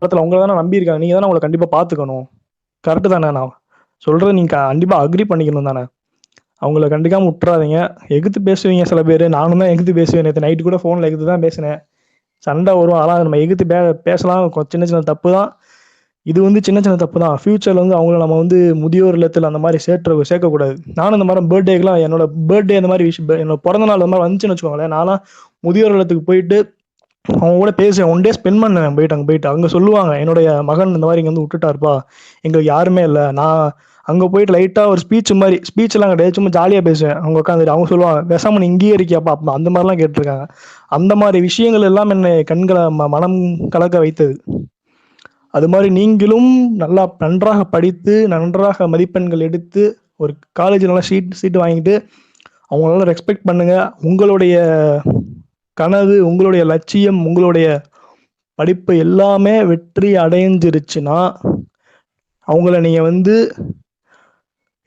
காலத்துல அவங்க தானே நம்பியிருக்காங்க, நீங்க தானே அவங்களை கண்டிப்பா பாத்துக்கணும். கரெக்டு தானே? நான் சொல்றது நீங்க கண்டிப்பா அக்ரி பண்ணிக்கணும் தானே? அவங்கள கண்டிக்காம விட்டுறாதீங்க. எகுத்து பேசுவீங்க சில பேர், நானும் தான் எகுத்து பேசுவேன். நேற்று நைட்டு கூட ஃபோனில் எகுத்து தான் பேசினேன். சண்டை வரும், ஆனால் நம்ம எகுத்து பேசலாம். சின்ன சின்ன தப்பு தான் இது, வந்து சின்ன சின்ன தப்பு தான். ஃபியூச்சர்ல வந்து அவங்கள நம்ம வந்து முதியோர் இல்லத்தில் அந்த மாதிரி சேர்க்கக்கூடாது. நானும் இந்த மாதிரி பர்த்டேக்கெலாம், என்னோட பர்த்டே அந்த மாதிரி விஷயம், என்னோட பிறந்த நாள் அந்த மாதிரி வந்துச்சுன்னு வச்சுக்கோங்களேன், நான்லாம் முதியோர் இல்லத்துக்கு போயிட்டு அவங்க கூட பேசுவேன். 1 டே ஸ்பெண்ட் பண்ணேன். போயிட்டு அங்கே சொல்லுவாங்க, என்னுடைய மகன் இந்த மாதிரி இங்கே வந்து விட்டுட்டாருப்பா, எங்களுக்கு யாருமே இல்லை. நான் அங்கே போயிட்டு லைட்டாக ஒரு ஸ்பீச்செல்லாம் கிடையாது, சும்மா ஜாலியாக பேசுவேன். அவங்க உட்காந்துட்டு அவங்க சொல்லுவாங்க, பேசாமல் நீ இங்கேயே இருக்கியாப்பா, அப்பா அந்த மாதிரிலாம் கேட்டிருக்காங்க. அந்த மாதிரி விஷயங்கள் எல்லாம் என்னை கண்களை மனம் கலக்க வைத்தது. அது மாதிரி நீங்களும் நன்றாக படித்து நன்றாக மதிப்பெண்கள் எடுத்து ஒரு காலேஜ் நல்லா சீட்டு வாங்கிட்டு அவங்களால ரெஸ்பெக்ட் பண்ணுங்க. உங்களுடைய கனவு, உங்களுடைய லட்சியம், உங்களுடைய படிப்பு எல்லாமே வெற்றி அடைஞ்சிருச்சுன்னா அவங்கள நீங்க வந்து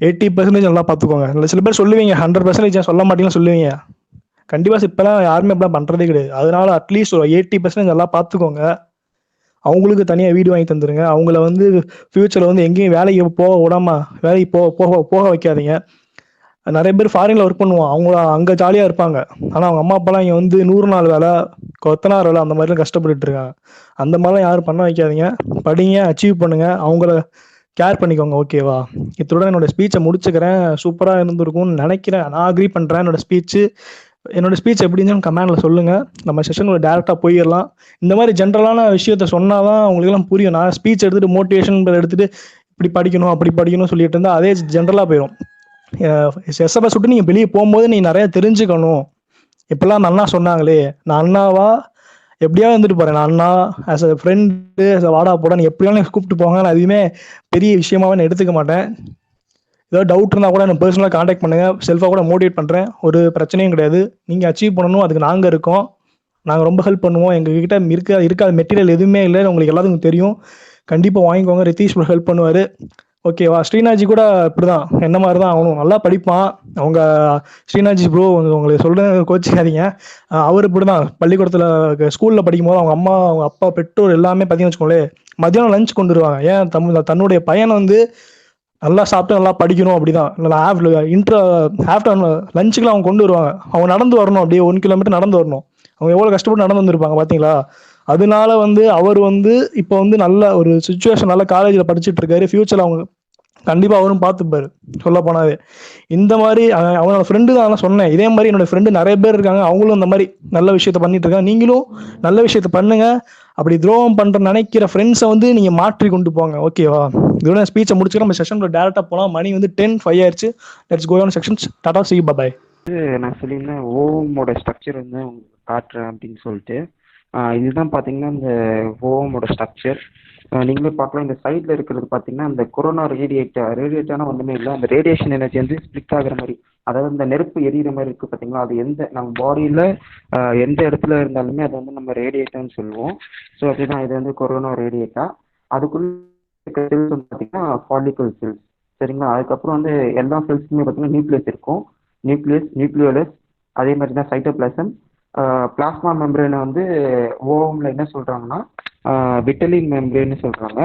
80% நல்லா பார்த்துக்கோங்க. சில பேர் சொல்லுவீங்க 100% சொல்ல மாட்டீங்கன்னு சொல்லுவீங்க. கண்டிப்பா இப்பெல்லாம் யாருமே இப்பெல்லாம் பண்றதே கிடையாது. அதனால அட்லீஸ்ட் ஒரு 80% நல்லா பார்த்துக்கோங்க. அவங்களுக்கு தனியாக வீடு வாங்கி தந்துருங்க. அவங்கள வந்து ஃபியூச்சரில் வந்து எங்கேயும் வேலைக்கு போக விடாம வேலைக்கு போக வைக்காதீங்க. நிறைய பேர் ஃபாரின்ல ஒர்க் பண்ணுவான், அவங்க அங்கே ஜாலியாக இருப்பாங்க. ஆனால் அவங்க அம்மா அப்பாலாம் இங்கே வந்து 100 நாள் வேலை, கொத்தனார் வேலை அந்த மாதிரிலாம் கஷ்டப்பட்டுட்டு இருக்காங்க. அந்த மாதிரிலாம் யாரும் பண்ண வைக்காதீங்க. படிங்க, அச்சீவ் பண்ணுங்க, அவங்கள கேர் பண்ணிக்கோங்க. ஓகேவா? இத்துடன் என்னோட ஸ்பீச்சை முடிச்சுக்கிறேன். சூப்பராக இருந்திருக்கும்னு நினைக்கிறேன். நான் அக்ரி பண்ணுறேன். என்னோட ஸ்பீச் எப்படி இருந்துன்னு கமெண்ட்ல சொல்லுங்க. நம்ம செஷனுக்கு டேரெக்டாக போயிடலாம். இந்த மாதிரி ஜென்ரலான விஷயத்த சொன்னாதான் அவங்களுக்குலாம் புரியும். நான் ஸ்பீச் எடுத்துட்டு மோட்டிவேஷன் எடுத்துட்டு இப்படி படிக்கணும் அப்படி படிக்கணும் சொல்லிட்டு இருந்தா அதே ஜென்ரலாக போயிடும். SFS விட்டு நீங்கள் வெளியே போகும்போது நீ நிறைய தெரிஞ்சுக்கணும். இப்பெல்லாம் அந்த அண்ணா சொன்னாங்களே, நான் அண்ணாவா எப்படியாவது இருந்துட்டு போறேன். நான் அண்ணா ஆஸ் அ ஃப்ரெண்டு, வாடா போட நீ எப்படியாலும் கூப்பிட்டு போங்க. நான் எதுவுமே பெரிய விஷயமாவே நான் எடுத்துக்க மாட்டேன். ஏதாவது டவுட் இருந்தால் கூட எனக்கு பர்சனலாக காண்டாக்ட் பண்ணுங்க. செல்ஃபாக கூட மோட்டிவேட் பண்ணுறேன். ஒரு பிரச்சனையும் கிடையாது. நீங்கள் அச்சீவ் பண்ணணும், அதுக்கு நாங்கள் இருக்கோம். நாங்கள் ரொம்ப ஹெல்ப் பண்ணுவோம். எங்ககிட்ட இருக்காத மெட்டீரியல் எதுவுமே இல்லை, உங்களுக்கு எல்லாத்துக்கும் தெரியும். கண்டிப்பாக வாங்கிக்கோங்க. ரித்தீஷ் ஹெல்ப் பண்ணுவார். ஓகேவா? ஸ்ரீநாஜி கூட இப்படிதான், என்ன மாதிரி தான். அவனும் நல்லா படிப்பான். அவங்க ஸ்ரீநாஜி ப்ரோ உங்களுக்கு சொல்கிறேன், கோச்சிக்காதீங்க. அவர் இப்படிதான் பள்ளிக்கூடத்தில் ஸ்கூலில் படிக்கும் போது அவங்க அம்மா, அவங்க அப்பா, பெற்றோர் எல்லாமே பார்த்தீங்கன்னு வச்சுக்கோங்களேன், மதியானம் லஞ்ச் கொண்டு வருவாங்க. ஏன் தன்னுடைய பையனை வந்து நல்லா சாப்பிட்டு நல்லா படிக்கணும் அப்படிதான். ஆஃப்டர் லஞ்சுக்குலாம் அவங்க கொண்டு வருவாங்க. அவங்க நடந்து வரணும், அப்படியே 1 கிலோமீட்டர் நடந்து வரணும். அவங்க எவ்வளோ கஷ்டப்பட்டு நடந்து வந்திருப்பாங்க பார்த்தீங்களா? அதனால வந்து அவர் வந்து இப்போ வந்து நல்ல ஒரு சுச்சுவேஷன், நல்ல காலேஜில் படிச்சுட்டு இருக்காரு. ஃபியூச்சரில் அவங்க கண்டிப்பாக அவரும் பார்த்துப்பாரு. சொல்ல போனாவே இந்த மாதிரி அவனோட ஃப்ரெண்டு தான் நான் சொன்னேன். இதே மாதிரி என்னோட ஃப்ரெண்டு நிறைய பேர் இருக்காங்க. அவங்களும் இந்த மாதிரி நல்ல விஷயத்த பண்ணிட்டு இருக்காங்க. நீங்களும் நல்ல விஷயத்த பண்ணுங்க. அப்படி துரோகம் பண்ற நினைக்கிற ஃப்ரெண்ட்ஸை வந்து நீங்க மாற்றி கொண்டு போங்க. ஓகேவா? இதோட ஸ்பீச்சை முடிச்சுக்க நம்ம செஷன்ல டேரக்டா போலாம். மணி வந்து 10:05 ஆயிடுச்சு. Let's go on sections. Tata, see you, bye bye. நான் சொல்லியிருந்தேன் ஓமோட ஸ்ட்ரக்சர் வந்து காட்டுறேன் அப்படின்னு சொல்லிட்டு. இதுதான் பார்த்தீங்கன்னா இந்த ஓமோட ஸ்ட்ரக்சர். நீங்களே பார்க்கலாம். இந்த சைடில் இருக்கிறது பார்த்தீங்கன்னா இந்த கொரோனா ரேடியேட்டான ஒன்றுமே இல்லை. அந்த ரேடியேஷன் எனர்ஜி வந்து ஸ்ப்ளிட் ஆகிற மாதிரி, அதாவது இந்த நெருப்பு எரியிற மாதிரி இருக்குது பார்த்தீங்களா? அது நம்ம பாடியில் எந்த இடத்துல இருந்தாலுமே அதை வந்து நம்ம ரேடியேட்டான்னு சொல்லுவோம். ஸோ அதுதான் இது வந்து கொரோனா ரேடியேட்டா. அதுக்குள்ள செல்ஸ் வந்து பார்த்தீங்கன்னா ஃபாலிக்கல் செல்ஸ், சரிங்களா? அதுக்கப்புறம் வந்து எல்லா செல்ஸுமே பார்த்தீங்கன்னா நியூக்ளியஸ் இருக்கும். நியூக்ளியோலஸ், அதே மாதிரி தான் சைட்டோபிளாசம். பிளாஸ்மா மெம்பரேனை வந்து ஓவம்ல என்ன சொல்கிறாங்கன்னா விட்டலின் மெம்பரேன்னு சொல்கிறாங்க.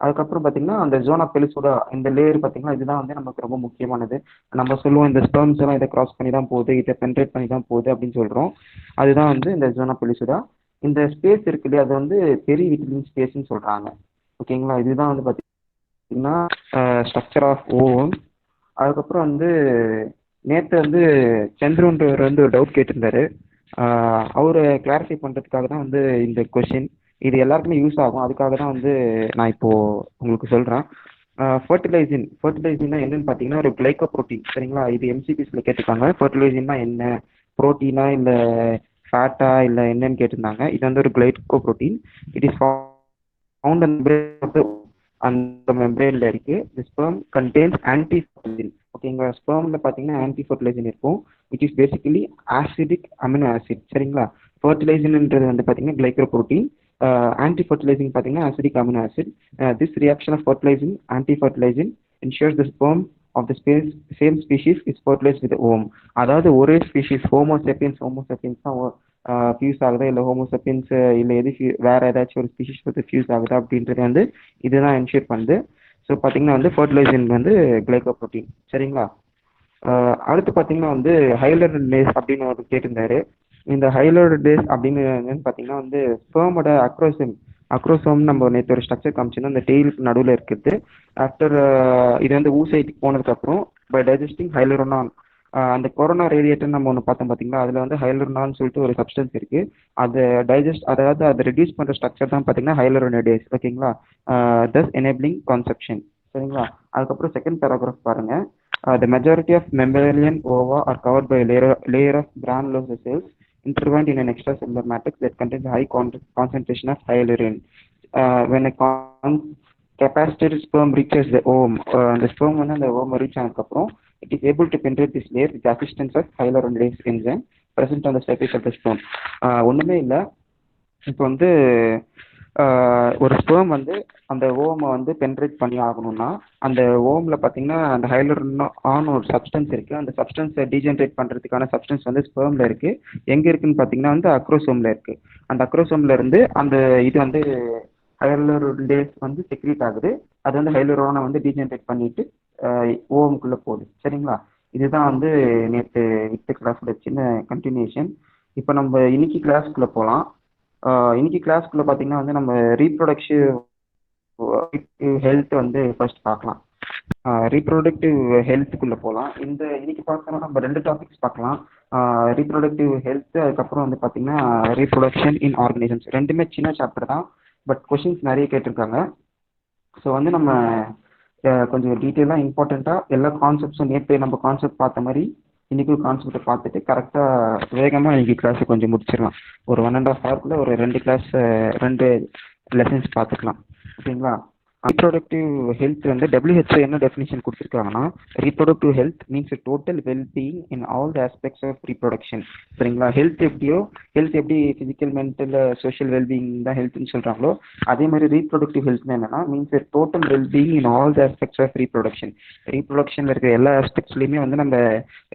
அதுக்கப்புறம் பார்த்தீங்கன்னா அந்த ஜோனா பெலிசோடா, இந்த லேயர் பார்த்தீங்கன்னா இதுதான் வந்து நமக்கு ரொம்ப முக்கியமானது. நம்ம சொல்லுவோம் இந்த ஸ்பெர்ம்ஸ் எல்லாம் இதை கிராஸ் பண்ணி தான் போகுது, இதை பென்ட்ரேட் பண்ணி தான் போகுது அப்படின்னு சொல்கிறோம். அதுதான் வந்து இந்த ஜோனா பெலிசோடா. இந்த ஸ்பேஸ் இருக்கு இல்லையா, அது வந்து பெரிய விட்டலின் ஸ்பேஸ்ன்னு சொல்கிறாங்க. ஓகேங்களா? இதுதான் வந்து பார்த்தீங்கன்னா ஸ்ட்ரக்சர் ஆஃப் ஓவம். அதுக்கப்புறம் வந்து நேற்று வந்து சந்திரன்றவர் வந்து ஒரு டவுட் கேட்டிருந்தாரு. அவரை கிளாரிஃபை பண்ணுறதுக்காக தான் வந்து இந்த கொஷின். இது எல்லாருக்குமே யூஸ் ஆகும், அதுக்காக தான் வந்து நான் இப்போது உங்களுக்கு சொல்கிறேன். ஃபர்டிலைசின்னா என்னன்னு பார்த்தீங்கன்னா ஒரு கிளைக்கோ ப்ரோட்டீன், சரிங்களா? இது MCPஸில் கேட்டிருக்காங்க. ஃபர்டிலைசின்னா என்ன, ப்ரோட்டீனா இல்லை ஃபேட்டா இல்லை என்னன்னு கேட்டிருந்தாங்க. இது வந்து ஒரு glycoprotein. It is found அந்த மெம்பரேன்ல இருக்கு. The sperm contains anti fertilizin. ஓகேங்களா? ஸ்பெர்ம்ல பார்த்தீங்கன்னா ஆன்டி ஃபர்டிலைசின் இருக்கும், which is basically acidic amino acid, சரிங்களா? ஃபர்டிலைசின்ன்றது வந்து பார்த்தீங்கன்னா கிளைக்கோ ப்ரோட்டீன். ஆன்டி ஃபர்டிலைசின் பார்த்தீங்கன்னா acidic amino acid. This reaction of fertilizin anti fertilizin ensures the sperm of the same species is fertilized with the ovum. அதாவது ஒரே species Homo sapiens தான் fuse ஆகுதா, இல்லை ஹோமோசெப்பியன்ஸ் இல்லை எது வேற ஏதாச்சும் ஒரு ஸ்பீஷிஸ் வந்து ஃபியூஸ் ஆகுதா அப்படின்றது வந்து இதுதான் என்ஷூர் பண்ணுது. ஸோ பார்த்தீங்கன்னா வந்து ஃபர்டிலைசேஷன் வந்து கிளைகோப்ரோட்டீன். சரிங்களா? அடுத்து பார்த்தீங்கன்னா வந்து ஹைலோடட் டேஸ் அப்படின்னு ஒரு கேட்டிருந்தாரு. இந்த ஹைலோடட் டேஸ் அப்படின்னு என்னன்னு பார்த்தீங்கன்னா வந்து ஸ்பெர்மோட அக்ரோசோம் நம்ம நேற்று ஒரு ஸ்ட்ரக்சர் காமிச்சோன்னா அந்த டெய்லுக்கு நடுவில் இருக்குது. ஆஃப்டர் இது வந்து ஊசைட்டுக்கு போனதுக்கப்புறம் பை டைஜஸ்டிங் ஹைலோரோனான், அந்த கொரோனா ரேடியேட்டர் நம்ம ஒன்று பார்த்தோம் பார்த்தீங்களா, அதில் வந்து ஹைலோரோனான்னு சொல்லிட்டு ஒரு சப்ஸ்டன்ஸ் இருக்கு. அதை அதாவது அதை ரெடியூஸ் பண்ணுற ஸ்ட்ரக்சர் தான் பார்த்தீங்கன்னா ஹைலோரோனேடேஸ். ஓகேங்களா? தஸ் எனேபிளிங் கான்செப்ஷன். சரிங்களா? அதுக்கப்புறம் செகண்ட் பேராகிராஃப் பாருங்க. The majority of mammalian ova are covered by a layer of granulosa cells intertwined in an extracellular matrix that contains a high concentration of hyaluron. When a capacitated sperm reaches the ovum, the sperm வந்து அந்த ovum reach ஆனதுக்கப்புறம் it is able to penetrate this layer with the assistance of hyaluronidase enzyme present on the surface of the sperm. ஒன்றுமே இல்லை, இப்போ வந்து ஒரு sperm வந்து அந்த ஓமை வந்து பென்ட்ரேட் பண்ணி ஆகணும்னா அந்த ஓமில் பார்த்தீங்கன்னா அந்த ஹைலூரோன் ஒரு சப்ஸ்டன்ஸ் இருக்குது. அந்த சப்ஸ்டன்ஸை டீஜென்ரேட் பண்ணுறதுக்கான சப்ஸ்டன்ஸ் வந்து ஸ்பெர்மில் இருக்குது. எங்கே இருக்குன்னு பார்த்தீங்கன்னா வந்து அக்ரோசோமில் இருக்குது. அந்த அக்ரோசோமில் இருந்து அந்த இது வந்து ஹைலூரோடேஸ் வந்து செக்ரீட் ஆகுது. அது வந்து ஹைலூரோனை வந்து டீஜென்ரேட் பண்ணிட்டு ஓமுக்குள்ளே போகுது. சரிங்களா? இதுதான் வந்து நேற்று வித்த கிளாஸோட சின்ன கண்டினியூஷன். இப்போ நம்ம இன்னைக்கு கிளாஸ்க்குள்ளே போகலாம். இன்னைக்கு கிளாஸ்க்குள்ள பார்த்தீங்கன்னா வந்து நம்ம ரீப்ரொடக்டிவ் ஹெல்த் வந்து ஃபர்ஸ்ட் பார்க்கலாம். ரீப்ரொடக்டிவ் ஹெல்த்துக்குள்ள போகலாம். இன்னைக்கு பார்த்தோம்னா நம்ம 2 டாபிக்ஸ் பார்க்கலாம். ரீப்ரொடக்டிவ் ஹெல்த், அதுக்கப்புறம் வந்து பார்த்தீங்கன்னா ரீப்ரொடக்ஷன் இன் ஆர்கனிசம்ஸ். ரெண்டுமே சின்ன சாப்டர் தான், பட் கொஷின்ஸ் நிறைய கேட்டிருக்காங்க. ஸோ வந்து நம்ம கொஞ்சம் டீட்டெயிலாக இம்பார்ட்டண்ட்டாக எல்லா கான்செப்ட்ஸும் நேற்று நம்ம கான்செப்ட் பார்த்த மாதிரி இன்றைக்கும் கான்செப்டை பார்த்துட்டு கரெக்டாக வேகமாக இன்றைக்கி கிளாஸை கொஞ்சம் முடிச்சிடலாம். ஒரு 1.5 ஹவர்க்குள்ளே ஒரு 2 லெசன்ஸ் பார்த்துக்கலாம். ஓகேங்களா? ரீப்ரொடக்டிவ் ஹெல்த் வந்து WHO என்ன டெஃபினிஷன் கொடுத்துருக்காங்கன்னா, reproductive health means total wellbeing in all the aspects of reproduction. சரிங்களா? ஹெல்த் எப்படி ஃபிசிக்கல், மென்டல், சோஷியல் வெல்பீயிங் தான் ஹெல்த்னு சொல்கிறாங்களோ, அதே மாதிரி ரீப்ரொடக்டிவ் ஹெல்த்னா என்னன்னா means total wellbeing in all the aspects of reproduction. ரீப்ரொடக்ஷனில் இருக்கிற எல்லா ஆஸ்பெக்ட்ஸ்லையுமே வந்து நம்ம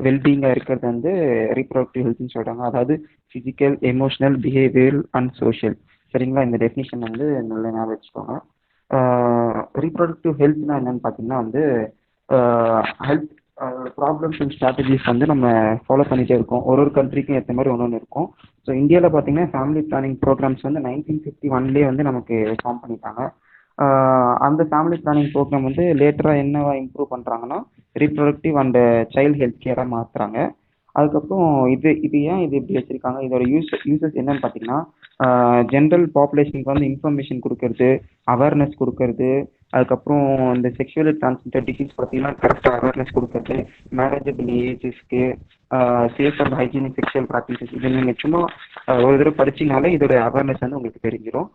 வெல்பீயிங்காக இருக்கிறது வந்து ரீப்ரொடக்டிவ் ஹெல்த்னு சொல்கிறாங்க. அதாவது physical, emotional, behavioural and social. சரிங்களா? இந்த டெஃபினிஷன் வந்து நல்ல ஞாபகம் வச்சுக்கோங்க. ரீப்ரொடக்டிவ் ஹெல்த்னா என்னன்னு பார்த்தீங்கன்னா வந்து ஹெல்த் ப்ராப்ளம்ஸ் அண்ட் ஸ்ட்ராட்டஜிஸ் வந்து நம்ம ஃபாலோ பண்ணிகிட்டே இருக்கோம். ஒரு கண்ட்ரிக்கும் ஏற்ற மாதிரி ஒன்று இருக்கும். ஸோ இந்தியாவில் பார்த்தீங்கன்னா ஃபேமிலி பிளானிங் ப்ரோக்ராம்ஸ் வந்து 1951 வந்து நமக்கு ஃபார்ம் பண்ணிட்டாங்க. அந்த ஃபேமிலி பிளானிங் ப்ரோக்ராம் வந்து லேட்டராக என்னவா இம்ப்ரூவ் பண்ணுறாங்கன்னா ரீப்ரொடக்டிவ் அண்ட் சைல்டு ஹெல்த் கேராக மாற்றுறாங்க. அதுக்கப்புறம் இது ஏன் இது இப்படி வச்சுருக்காங்க, இதோட யூசஸ் என்னன்னு பார்த்தீங்கன்னா ஜென்ரல் பாப்புலேஷனுக்கு வந்து இன்ஃபர்மேஷன் கொடுக்கறது, அவேர்னஸ் கொடுக்கறது, அதுக்கப்புறம் இந்த செக்ஷுவலி டிரான்ஸ்மிட்டட் டிசீஸ் பார்த்தீங்கன்னா கரெக்டாக அவேர்னஸ் கொடுக்கறது, மேரேஜபிள் ஏஜஸ்க்கு, safe and hygienic sexual practices. இது நீங்கள் சும்மா ஒரு தடவை படிச்சிங்கனாலே இதோட அவேர்னஸ் வந்து உங்களுக்கு தெரிஞ்சிடும்.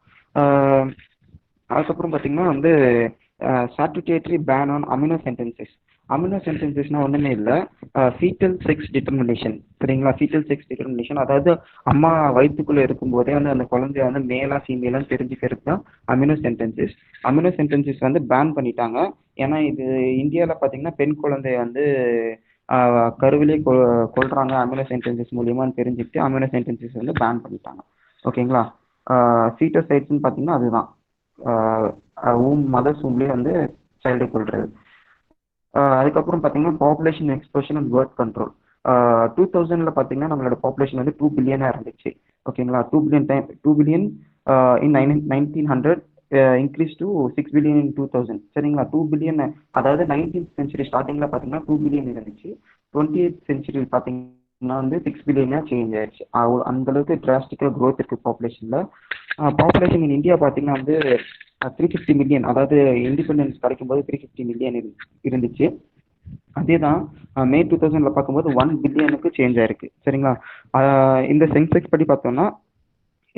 அதுக்கப்புறம் பார்த்தீங்கன்னா வந்து statutory ban on amniocentesis. அமினோ சென்டென்சஸ்னால் ஒன்றுமே இல்லை, ஃபீட்டல் செக்ஸ் டிட்டர்மினேஷன். சரிங்களா? ஃபீட்டல் செக்ஸ் டிட்டர்மினேஷன் அதாவது அம்மா வயிற்றுக்குள்ளே இருக்கும்போதே வந்து அந்த குழந்தைய வந்து மேலா ஃபீமேலான்னு தெரிஞ்சுக்கிறது தான் அமினோ சென்டென்சஸ். அமினோ சென்டென்சஸ் வந்து பேன் பண்ணிட்டாங்க. ஏன்னா இது இந்தியாவில் பார்த்தீங்கன்னா பெண் குழந்தைய வந்து கருவிலே கொள்றாங்க அமினோ சென்டென்சஸ் மூலியமான்னு தெரிஞ்சுக்கிட்டு அமினோ சென்டென்சஸ் வந்து பேன் பண்ணிட்டாங்க. ஓகேங்களா? ஃபீட்டோசைட்ஸ்ன்னு பார்த்தீங்கன்னா அதுதான் மதர்ஸ் ஊம்லேயே வந்து சைல்டு கொள்றது. அதுக்கப்புறம் பார்த்தீங்கன்னா population explosion and birth control. 2000 பார்த்தீங்கன்னா நம்மளோட பாப்புலேஷன் வந்து 2 பில்லியனாக இருந்துச்சு. ஓகேங்களா? 2 billion in 1900 increase to 6 billion இன் 2000. சரிங்களா? 2 பில்லியன் அதாவது 19th சென்ச்சுரி ஸ்டார்டிங்கில் பார்த்தீங்கன்னா 2 பில்லியன் இருந்துச்சு. 20th சென்ச்சுரி பார்த்தீங்கன்னா வந்து 6 பில்லியனாக சேஞ்ச் ஆயிடுச்சு. அந்தளவுக்கு டிராஸ்டிக்காக க்ரோத் இருக்குது பாப்புலேஷனில். பாப்புலேஷன் இன் இந்தியா பார்த்தீங்கன்னா வந்து 350 மில்லியன், அதாவது இண்டிபெண்டன்ஸ் கிடைக்கும்போது 350 மில்லியன் இருந்துச்சு. அதே தான் மே 2000 பார்க்கும்போது 1 பில்லியனுக்கு சேஞ்ச் ஆயிருக்கு. சரிங்களா? இந்த சென்செக்ஸ் படி பார்த்தோம்னா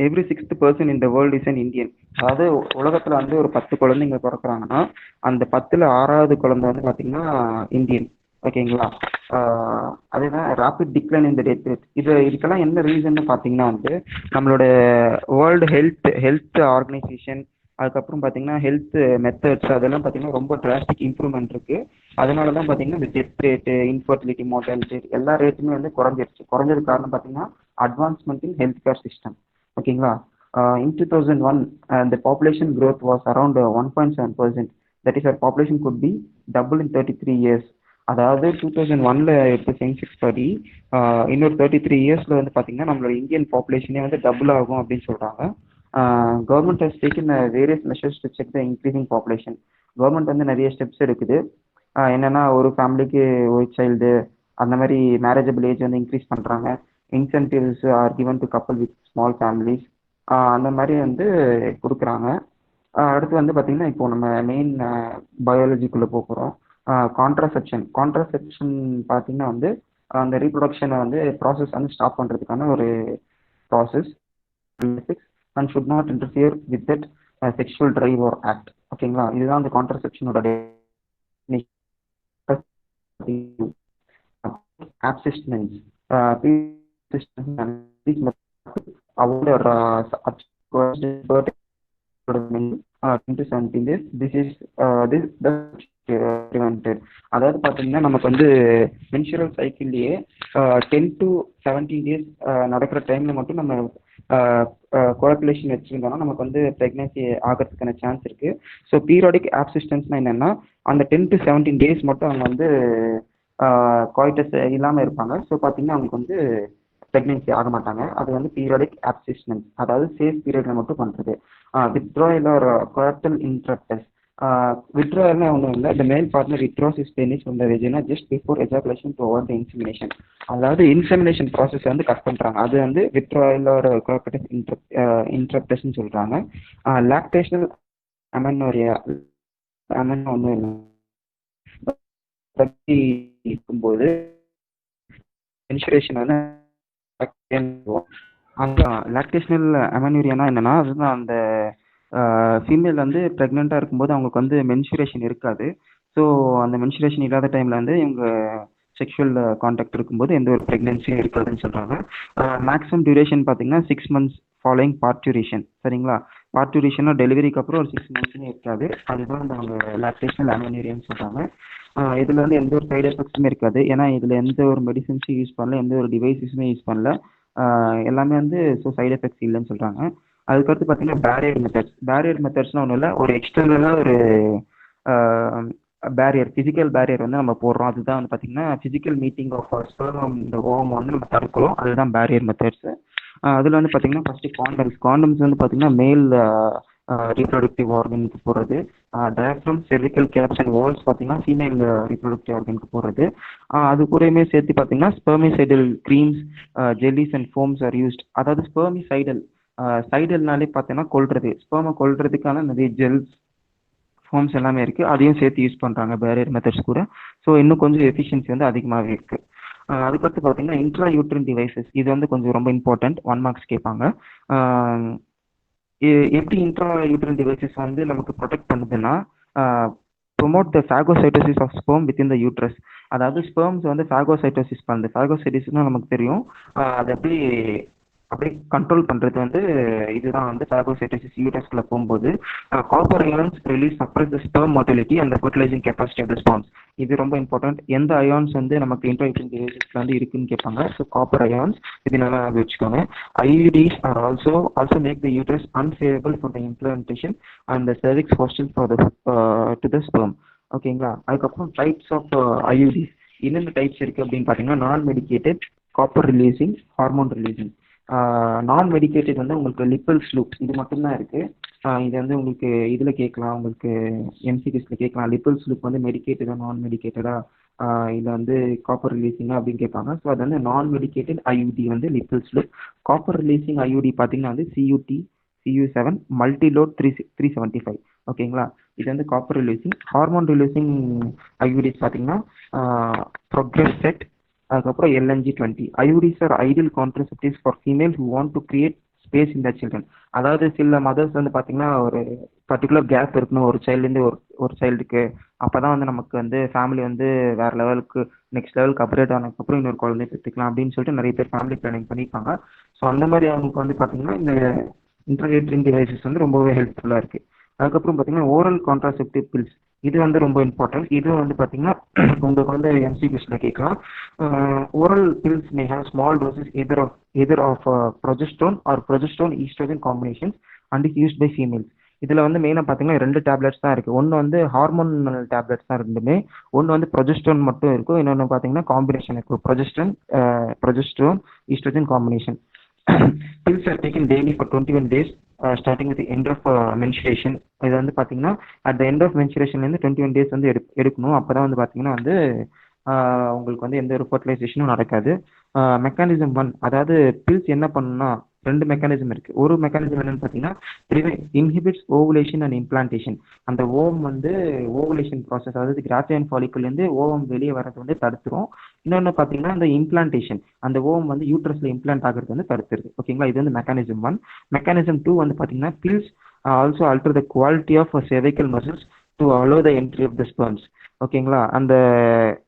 every 6th person in the world is an Indian. அதாவது உலகத்தில் வந்து ஒரு 10 குழந்தைங்க பிறக்கிறாங்கன்னா அந்த 10ல் 6வது குழந்தை வந்து பார்த்தீங்கன்னா இந்தியன். ஓகேங்களா? அதுதான் ராபிட் டிக்ளைன் இந்த டெத் ரேட். இதுக்கெல்லாம் என்ன ரீசன்னு பார்த்தீங்கன்னா வந்து நம்மளோட வேர்ல்டு ஹெல்த் ஆர்கனைசேஷன், அதுக்கப்புறம் பார்த்தீங்கன்னா ஹெல்த் மெத்தட்ஸ் அதெல்லாம் பார்த்தீங்கன்னா ரொம்ப டிராஸ்டிக் இம்ப்ரூவ்மெண்ட் இருக்குது. அதனால தான் பார்த்தீங்கன்னா இந்த டெத் ரேட்டு, இன்ஃபர்டிலிட்டி, மார்டாலிட்டி எல்லா ரேட்டுமே வந்து குறைஞ்சிருச்சு. குறைஞ்சது காரணம் பார்த்தீங்கன்னா advancement in healthcare system. ஓகேங்களா. In 2001 the population growth was around 1.7%. that is our population could be double in 33 years. அதாவது 2001ல இப்போ சென்சஸ் படி இன்னொரு 33 இயர்ஸ்ல வந்து பார்த்தீங்கன்னா நம்மளோட இந்தியன் பாப்புலேஷனே வந்து டபுள் ஆகும் அப்படின்னு சொல்றாங்க. Government has taken various measures to check the increasing population. Government வந்து நிறைய ஸ்டெப்ஸ் எடுக்குது. என்னன்னா ஒரு ஃபேமிலிக்கு ஒரு சைல்டு அந்த மாதிரி மேரேஜபிள் ஏஜ் வந்து இன்க்ரீஸ் பண்ணுறாங்க. இன்சென்டிவ்ஸ் ஆர் கிவன் டு கப்பல் வித் ஸ்மால் ஃபேமிலிஸ் அந்த மாதிரி வந்து கொடுக்குறாங்க. அடுத்து வந்து பார்த்தீங்கன்னா இப்போ நம்ம மெயின் பயாலஜிக்குள்ளே போகிறோம். கான்ட்ராசெப்ஷன் பார்த்தீங்கன்னா வந்து அந்த ரீப்ரொடக்ஷனை வந்து ப்ராசஸ் வந்து ஸ்டாப் பண்ணுறதுக்கான ஒரு process and should not interfere with that sexual drive or act. ஓகேங்களா. இதுதான் அந்த கான்ட்ராசெப்ஷனோட abstinence. Avoid or into 17 days. This prevented. அதாவது பார்த்தீங்கன்னா நமக்கு வந்து மென்சுரல் சைக்கிள்லேயே 10 to 17 days நடக்கிற டைமில் மட்டும் நம்ம கோஆகுலேஷன் வச்சுருந்தோம்னா நமக்கு வந்து ப்ரெக்னன்சி ஆகிறதுக்கான சான்ஸ் இருக்குது. ஸோ பீரியாடிக் ஆப்சிஸ்டன்ஸ்னால் என்னென்னா அந்த 10 to 17 days மட்டும் அவங்க வந்து காய்டஸ் இல்லாமல் இருப்பாங்க. ஸோ பார்த்தீங்கன்னா அவங்களுக்கு வந்து ப்ரெக்னென்சி ஆக மாட்டாங்க. அது வந்து பீரியாடிக் ஆப்சிஸ்டன்ஸ், அதாவது சேஃப் பீரியட்ல மட்டும் பண்ணுறது. Withdrawal R கொரக்டல் இன்ட்ரப்டஸ். வித்ட்ராயல்னா ஒன்றும் இல்லை, இந்த மேல் partner withdraws is penis from the vagina just before ejaculation to avoid the insemination. அதாவது இன்செமினேஷன் ப்ராசஸ் வந்து கட் பண்ணுறாங்க. அது வந்து வித்ட்ராயல் ஆர் கொரக்டல் இன்ட்ரப்டஸ்ன்னு சொல்கிறாங்க. லாக்டேஷனல் அமெனோரியா ஒன்றும் இல்லை, இருக்கும்போது மென்சுரேஷன் வந்து அந்த லாக்டேஷனல் அமெனோரியானா என்னன்னா அதுதான் அந்த ஃபீமேல் வந்து ப்ரெக்னெண்ட்டாக இருக்கும்போது அவங்களுக்கு வந்து மென்சுரேஷன் இருக்காது. ஸோ அந்த மென்சுரேஷன் இல்லாத டைமில் வந்து இவங்க செக்ஷுவல் கான்டாக்ட் இருக்கும்போது எந்த ஒரு ப்ரெக்னென்சியும் இருக்காதுன்னு சொல்கிறாங்க. மேக்ஸிமம் டியூரேஷன் பார்த்தீங்கன்னா 6 months ஃபாலோயிங் பார்ட்யூரேஷன். சரிங்களா. பார்ட்யூரேஷனும் டெலிவரிக்கு அப்புறம் ஒரு 6 months இருக்காது. அதுதான் அவங்க லாக்டேஷனல் அமெனோரியான்னு சொல்கிறாங்க. இதில் வந்து எந்த ஒரு சைடு எஃபெக்ட்ஸுமே இருக்காது. ஏன்னா இதில் எந்த ஒரு மெடிசன்ஸும் யூஸ் பண்ணல, எந்த ஒரு டிவைஸஸுமே யூஸ் பண்ணல. எல்லாமே வந்து ஸோ சைடு எஃபெக்ட்ஸ் இல்லைன்னு சொல்கிறாங்க. அதுக்கடுத்து பார்த்தீங்கன்னா பேரியர் மெத்தட்ஸ்னால் ஒன்றும் இல்லை, ஒரு எக்ஸ்டர்னலாக ஒரு பேரியர், ஃபிசிக்கல் பேரியர் வந்து நம்ம போடுறோம். அதுதான் வந்து பார்த்தீங்கன்னா ஃபிசிக்கல் மீட்டிங் ஆஃப் ஸ்பெர்ம் இந்த ஓவம் வந்து நம்ம தடுக்கிறோம். அதுதான் பேரியர் மெத்தட்ஸு. அதில் வந்து பார்த்தீங்கன்னா ஃபஸ்ட்டு காண்டம்ஸ் வந்து பார்த்தீங்கன்னா மேல் ரீப்ரொடக்டிவ் ஆர்கனுக்கு போகிறது. Diaphragm, cervical caps and vaults பார்த்தீங்கன்னா ஃபீமேல் ரீப்ரொடக்டிவ் ஆர்கனுக்கு போகிறது. அது கூடயுமே சேர்த்து பார்த்தீங்கன்னா spermicidal creams, jellies and foams are used. அதாவது சைடல்னாலே பார்த்தீங்கன்னா கொல்றது, ஸ்பெர்மை கொல்றதுக்கான நிறைய ஜெல்ஸ், ஃபோம்ஸ் எல்லாமே இருக்குது. அதையும் சேர்த்து யூஸ் பண்ணுறாங்க பேரியர் மெத்தட்ஸ் கூட. ஸோ இன்னும் கொஞ்சம் எஃபிஷியன்சி வந்து அதிகமாகவே இருக்குது. அதுக்கடுத்து பார்த்தீங்கன்னா இன்ட்ரா யூட்ரின் டிவைசஸ். இது வந்து கொஞ்சம் ரொம்ப இம்பார்ட்டன்ட், 1 marks கேட்பாங்க. எப்படி இன்ட்ரா யூட்ரின் டிவைசஸ் வந்து நமக்கு ப்ரொடெக்ட் பண்ணுதுன்னா promote the phagocytosis of sperm within the uterus. அதாவது ஸ்பெர்ம்ஸ் வந்து ஃபேகோசைட்டோசிஸ் பண்ணுது. ஃபேகோசைட்டோசிஸ்னால் நமக்கு தெரியும், அது அப்படியே கண்ட்ரோல் பண்ணுறது வந்து இதுதான் வந்து ஃபேகோசைட்டோசிஸ். யூட்ரஸ்குள்ளே போகும்போது copper ions release suppress the sperm motility and the fertilizing capacity of the sperms. இது ரொம்ப இம்பார்ட்டன்ட். எந்த அயான்ஸ் வந்து நமக்கு இன்ட்ராயூட்ரின் டிவைசஸ்ல வந்து இருக்குன்னு கேட்பாங்க. ஸோ காப்பர் அயான்ஸ் இது நல்லா வச்சுக்கோங்க. IUDs are also make the uterus unfavourable for the implantation and the cervix hostile for the to the sperm. ஓகேங்களா. அதுக்கப்புறம் டைப்ஸ் ஆஃப் ஐயூடிஸ் என்னென்ன டைப்ஸ் இருக்குது அப்படின்னு பார்த்தீங்கன்னா நான் medicated, copper releasing, hormone releasing. நான் மெடிக்கேட்டட் வந்து உங்களுக்கு லிப்பல்ஸ் லூப் இது மட்டும்தான் இருக்குது. இது வந்து உங்களுக்கு இதில் கேட்கலாம், உங்களுக்கு எம்சிகியூஸில் கேட்கலாம். லிப்பல்ஸ் லூப் வந்து மெடிக்கேட்டடா நான் மெடிக்கேட்டடா, இதில் வந்து காப்பர் ரிலீசிங்கா அப்படின்னு கேட்பாங்க. ஸோ அது வந்து நான் மெடிக்கேட்டட் ஐயூடி வந்து Lippes loop. Copper releasing IUD பார்த்தீங்கன்னா வந்து CU7 மல்டிலோட் 375. ஓகேங்களா. இது வந்து copper releasing. Hormone releasing IUDs பார்த்தீங்கன்னா ப்ரோக்ரஸ் செட், அதுக்கப்புறம் LNG-20. IUDs are ideal contraceptives for female who want to create space in the children. அதாவது சில மதர்ஸ் வந்து பார்த்தீங்கன்னா ஒரு பர்டிகுலர் கேப் இருக்கணும் ஒரு சைல்டுலேருந்து ஒரு சைல்டுக்கு. அப்போ தான் வந்து நமக்கு வந்து ஃபேமிலி வந்து வேறு லெவலுக்கு நெக்ஸ்ட் லெவலுக்கு அப்கிரேட் ஆனதுக்கப்புறம் இன்னொரு குழந்தைய பெற்றுக்கலாம் அப்படின்னு சொல்லிட்டு நிறைய பேர் ஃபேமிலி பிளானிங் பண்ணியிருப்பாங்க. ஸோ அந்த மாதிரி அவங்களுக்கு வந்து பார்த்தீங்கன்னா இந்த இன்ட்ராயூட்ரின் டிவைசஸ் வந்து ரொம்பவே ஹெல்ப்ஃபுல்லாக இருக்குது. அதுக்கப்புறம் பார்த்தீங்கன்னா ஓரல் கான்ட்ராசெப்டிவ் பில்ஸ், இது வந்து ரொம்ப இம்பார்ட்டன்ட். இது வந்து பார்த்தீங்கன்னா உங்களுக்கு வந்து எம்சிபிஎஸ்ல கேட்கலாம். Oral pills may have small doses either of progesterone or progesterone estrogen combinations and is used by females. இதில் வந்து மெயினாக பார்த்தீங்கன்னா 2 டேப்லெட்ஸ் தான் இருக்குது. ஒன்று வந்து ஹார்மோனல் டேப்லெட்ஸ் தான் ரெண்டுமே. ஒன்று வந்து ப்ரொஜெஸ்ட்ரோன் மட்டும் இருக்கும், இன்னொன்று பார்த்தீங்கன்னா காம்பினேஷன் இருக்கும், progesterone estrogen combination. Pills are taken daily for 21 days, starting with the end of menstruation. இது வந்து பார்த்தீங்கன்னா at the end of menstruation வந்து 21 days வந்து எடுக்கணும். அப்போ தான் வந்து பார்த்தீங்கன்னா வந்து உங்களுக்கு வந்து எந்த ஒரு ஃபர்டிலைசேஷனும் நடக்காது. மெக்கானிசம் 1, அதாவது பில்ஸ் என்ன பண்ணுன்னா 2 மெக்கானிசம் இருக்குது. ஒரு மெக்கானிசம் என்னன்னு பார்த்தீங்கன்னா இன்ஹிபிட்ஸ் ஓவுலேஷன் அண்ட் இம்ப்ளான்டேஷன். அந்த ஓவம் வந்து ஓவுலேஷன் ப்ராசஸ், அதாவது கிராஃபியன் ஃபாலிக்குலேருந்து ஓவம் வெளியே வரது வந்து தடுத்துரும். இன்னொன்று பார்த்தீங்கன்னா அந்த இம்ப்ளான்டேஷன், அந்த ஓவம் வந்து யூட்ரஸ்ல இம்ப்ளான்ட் ஆகிறது வந்து தடுத்துருது. ஓகேங்களா, இது வந்து மெக்கானிசம் 1. மெக்கானிசம் 2 வந்து பார்த்தீங்கன்னா pills also alter the quality of cervical muscles to allow the entry of the sperms. ஓகேங்களா, அந்த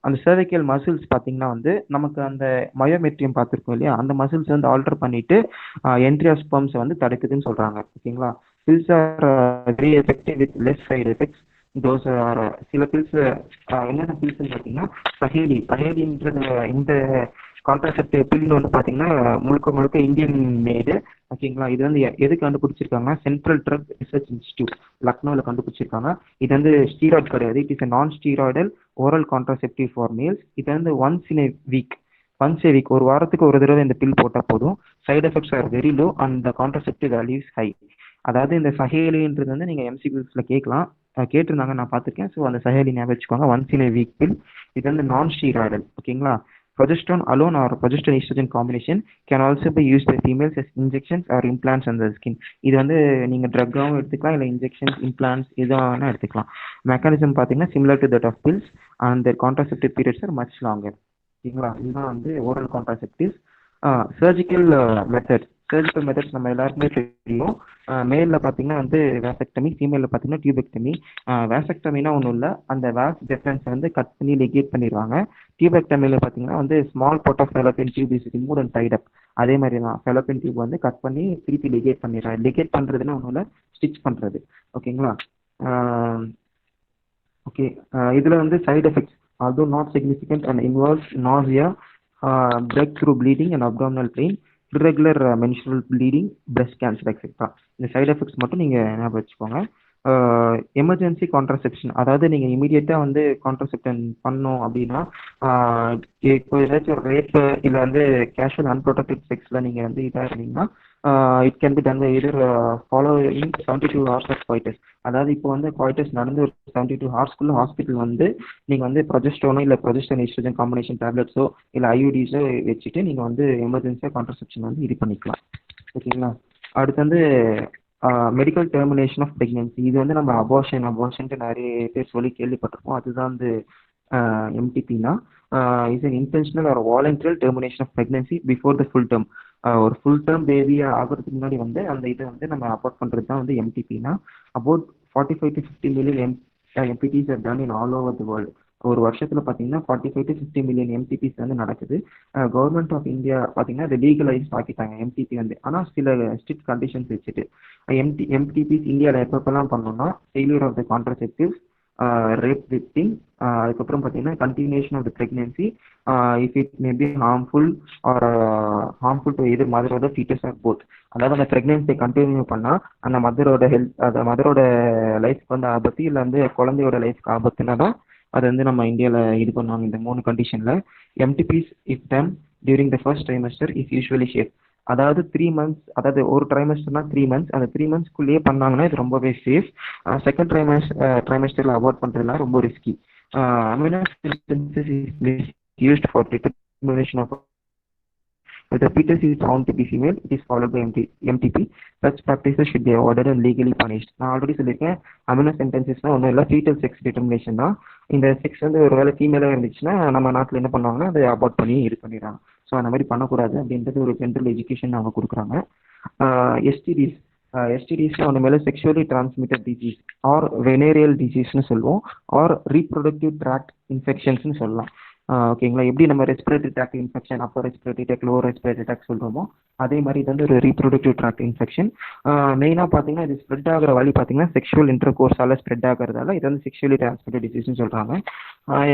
அந்த cervical muscles பார்த்தீங்கன்னா வந்து நமக்கு அந்த மயோமெட்ரியம் பார்த்துருக்கோம் இல்லையா, அந்த மசில்ஸ் வந்து ஆல்டர் பண்ணிட்டு என்ட்ரி ஆஃப் ஸ்பெர்ம்ஸை வந்து தடுக்குதுன்னு சொல்கிறாங்க. ஓகேங்களா, pills are very effective with less side effects. Those are சில பில்ஸ். என்னென்ன பில்ஸ்ன்னு பார்த்தீங்கன்னா பஹேலின்றது இந்த கான்ட்ராசெப்டிவ் பில் வந்து பார்த்தீங்கன்னா முழுக்க இந்தியன் மேடு. ஓகேங்களா, இது வந்து எது கண்டுபிடிச்சிருக்காங்க, சென்ட்ரல் ட்ரக் ரிசர்ச் இன்ஸ்டியூட் லக்னோவில் கண்டுபிடிச்சிருக்காங்க. இது வந்து ஸ்டீராய்டு கிடையாது, இட் இஸ் நான் steroidal oral contraceptive for males. இது வந்து ஒன்ஸ் எ வீக், ஒரு வாரத்துக்கு ஒரு தடவை இந்த பில் போட்டால் போதும். Side effects are very low and the contraceptive values high. அதாவது இந்த சஹேலின்றது வந்து நீங்கள் எம்சிபிஎஸ்ல கேட்கலாம், கேட்டிருந்தாங்க, நான் பார்த்துருக்கேன். ஸோ அந்த சஹேலி ஞாபகம் வச்சுக்கோங்க, once in a week bill. இது வந்து நான் ஸ்டீராய்டல். ஓகேங்களா, progesterone alone or progesterone estrogen combination can also be used by females as injections or implants on the skin. இது வந்து நீங்கள் ட்ரக்காகவும் எடுத்துக்கலாம், இல்லை இன்ஜெக்ஷன்ஸ் இம்ப்ளான்ஸ் எதுவும் எடுத்துக்கலாம். மெக்கானிசம் பார்த்தீங்கன்னா similar to that of pills and their contraceptive periods are much longer. ஓகேங்களா, இதுதான் வந்து ஓரல் கான்ட்ராசெப்டிவ்ஸ். சர்ஜிக்கல் மெத்தட்ஸ் நம்ம எல்லாருக்குமே தெரியும். மேலில் பார்த்தீங்கன்னா வந்து வேசக்டமி, ஃபீமேலில் பார்த்தீங்கன்னா டியூபெக்டமி. வேசக்டமினா ஒன்றும் இல்லை, அந்த வேஸ் டிஃபரன்ஸ் வந்து கட் பண்ணி நெகேட் பண்ணிடுவாங்க. டியூபெக்டமியில் பார்த்தீங்கன்னா வந்து small part of fallopian tube is remove and tied up. அதே மாதிரி தான் ஃபெலோப்பியன் டியூப் வந்து கட் பண்ணி திருப்பி லெகேட் பண்ணிடுறாங்க. லெகேட் பண்ணுறதுன்னா ஒன்றும் இல்லை, ஸ்டிச் பண்ணுறது. ஓகேங்களா, ஓகே. இதில் வந்து side effects although not significant and involves nausea, breakthrough bleeding and abdominal pain, irregular menstrual bleeding, breast cancer, etc. இந்த சைடு எஃபெக்ட்ஸ் மட்டும் நீங்கள் ஞாபகம் வச்சுக்கோங்க. எமர்ஜென்சி கான்ட்ராசெப்ஷன், அதாவது நீங்கள் இமீடியட்டாக வந்து கான்ட்ராசெப்ஷன் பண்ணோம் அப்படின்னா, இப்போ ஏதாச்சும் ஒரு ரேப்பு இல்லை வந்து கேஷுவல் அன்ப்ரொடெக்டட் செக்ஸில் நீங்கள் வந்து இதாக இருந்தீங்கன்னா it can be done by either following 72 hours of coitus. அதாவது இப்போ வந்து குவாய்டஸ் நடந்து ஒரு 72 ஹவர்ஸ்க்குள்ள ஹாஸ்பிட்டல் வந்து நீங்கள் வந்து ப்ரொஜெஸ்ட்ரோனோ இல்லை ப்ரொஜெஸ்ட்ரோன் ஈஸ்ட்ரோஜன் காம்பினேஷன் டேப்லெட்ஸோ இல்லை ஐயூடிஸோ வச்சுட்டு நீங்கள் வந்து எமர்ஜென்சியாக கான்ட்ராசெப்ஷன் வந்து இது பண்ணிக்கலாம். ஓகேங்களா, அடுத்து வந்து மெடிக்கல் டெர்மினேஷன் ஆஃப் ப்ரெக்னென்சி. இது வந்து நம்ம அபார்ஷன்ட்டு நிறைய பேர் சொல்லி கேள்விப்பட்டிருப்போம். அதுதான் வந்து எம்டிபினா is an intentional or voluntary termination of pregnancy before the full term. ஒரு ஃபுல் டேர்ம் பேபி ஆகிறதுக்கு முன்னாடி வந்து அந்த இதை வந்து நம்ம அபார்ட் பண்ணுறது தான் வந்து எம்டிபினா. About 45 to 50 million MTPs are done in all over the world. ஒரு வருஷத்தில் பார்த்தீங்கன்னா 45 to 50 மில்லியன் எம்டிபிஸ் வந்து நடக்குது. கவர்மெண்ட் ஆஃப் இந்தியா பார்த்தீங்கன்னா அதை லீகலைஸ் ஆக்கிட்டாங்க எம்டிபி வந்து, ஆனால் சில ஸ்ட்ரிக்ட் கண்டிஷன்ஸ் வச்சுட்டு. எம்டிபிஸ் இந்தியாவில் எப்பப்பெல்லாம் பண்ணோம்னா failure of the contraceptives, rape victim, அதுக்கப்புறம் பார்த்தீங்கன்னா continuation of the pregnancy, if it may be harmful or harmful to either மதரோட ஃபீட்டஸ் ஆர் போத். அதாவது அந்த ப்ரெக்னென்சியை கண்டினியூ பண்ணால் அந்த மதரோட ஹெல்த், அந்த மதரோட லைஃப்க்கு வந்து ஆபத்து, இல்லை வந்து குழந்தையோட லைஃப்க்கு ஆபத்துனா தான் அது வந்து நம்ம இந்தியாவில் இது பண்ணுவாங்க. இந்த 3 கண்டிஷனில் MTPs if done during the first trimester is usually safe. அதாவது 3 months, அதாவது ஒரு ட்ரைமஸ்டர்னா 3 months, அந்த 3 monthsக்குள்ளேயே பண்ணாங்கன்னா இது ரொம்பவே சேஃப். செகண்ட் ட்ரைமஸ்டரில் அவாய்ட் பண்ணுறதுலாம் ரொம்ப risky. Amino synthesis used for determination of if the fetus is found to be female, it is followed by MTP. Such practices should be avoided and legally punished. நான் already சொல்லியிருக்கேன், amino சென்டென்சஸ்னால் ஒன்றும் இல்லை, fetal sex determination தான். இந்த sex வந்து ஒரு வேளை ஃபீமேலாக இருந்துச்சுன்னா நம்ம நாட்டில் என்ன பண்ணுவாங்கன்னா அதை அபார்ட் பண்ணி இது பண்ணிடுறாங்க. ஸோ அந்த மாதிரி பண்ணக்கூடாது அப்படின்றது ஒரு ஜென்ரல் எஜுகேஷன் அவங்க கொடுக்குறாங்க. எஸ்டிடிஸ்னால் ஒன்று மேலே sexually transmitted disease or venereal டிசீஸ்னு சொல்லுவோம், ஆர் ரீப்ரொடக்டிவ் ட்ராக்ட் இன்ஃபெக்ஷன்ஸ்னு சொல்லலாம். ஓகேங்களா. எப்படி நம்ம respiratory tract infection, upper respiratory tract, lower respiratory tract சொல்கிறோமோ அதே மாதிரி இது வந்து ஒரு ரீப்ரொடக்டிவ் ட்ராக்ட் இன்ஃபெக்ஷன். மெயினாக பார்த்தீங்கன்னா இது ஸ்ப்ரெட் ஆகிற வழி பார்த்தீங்கன்னா செக்ஷுவல் இன்டர்கோர்ஸால் ஸ்ப்ரெட் ஆகிறதால இது வந்து செக்ஷுவலி டிரான்ஸ்மிட்டட் டிசீஸ்னு சொல்கிறாங்க.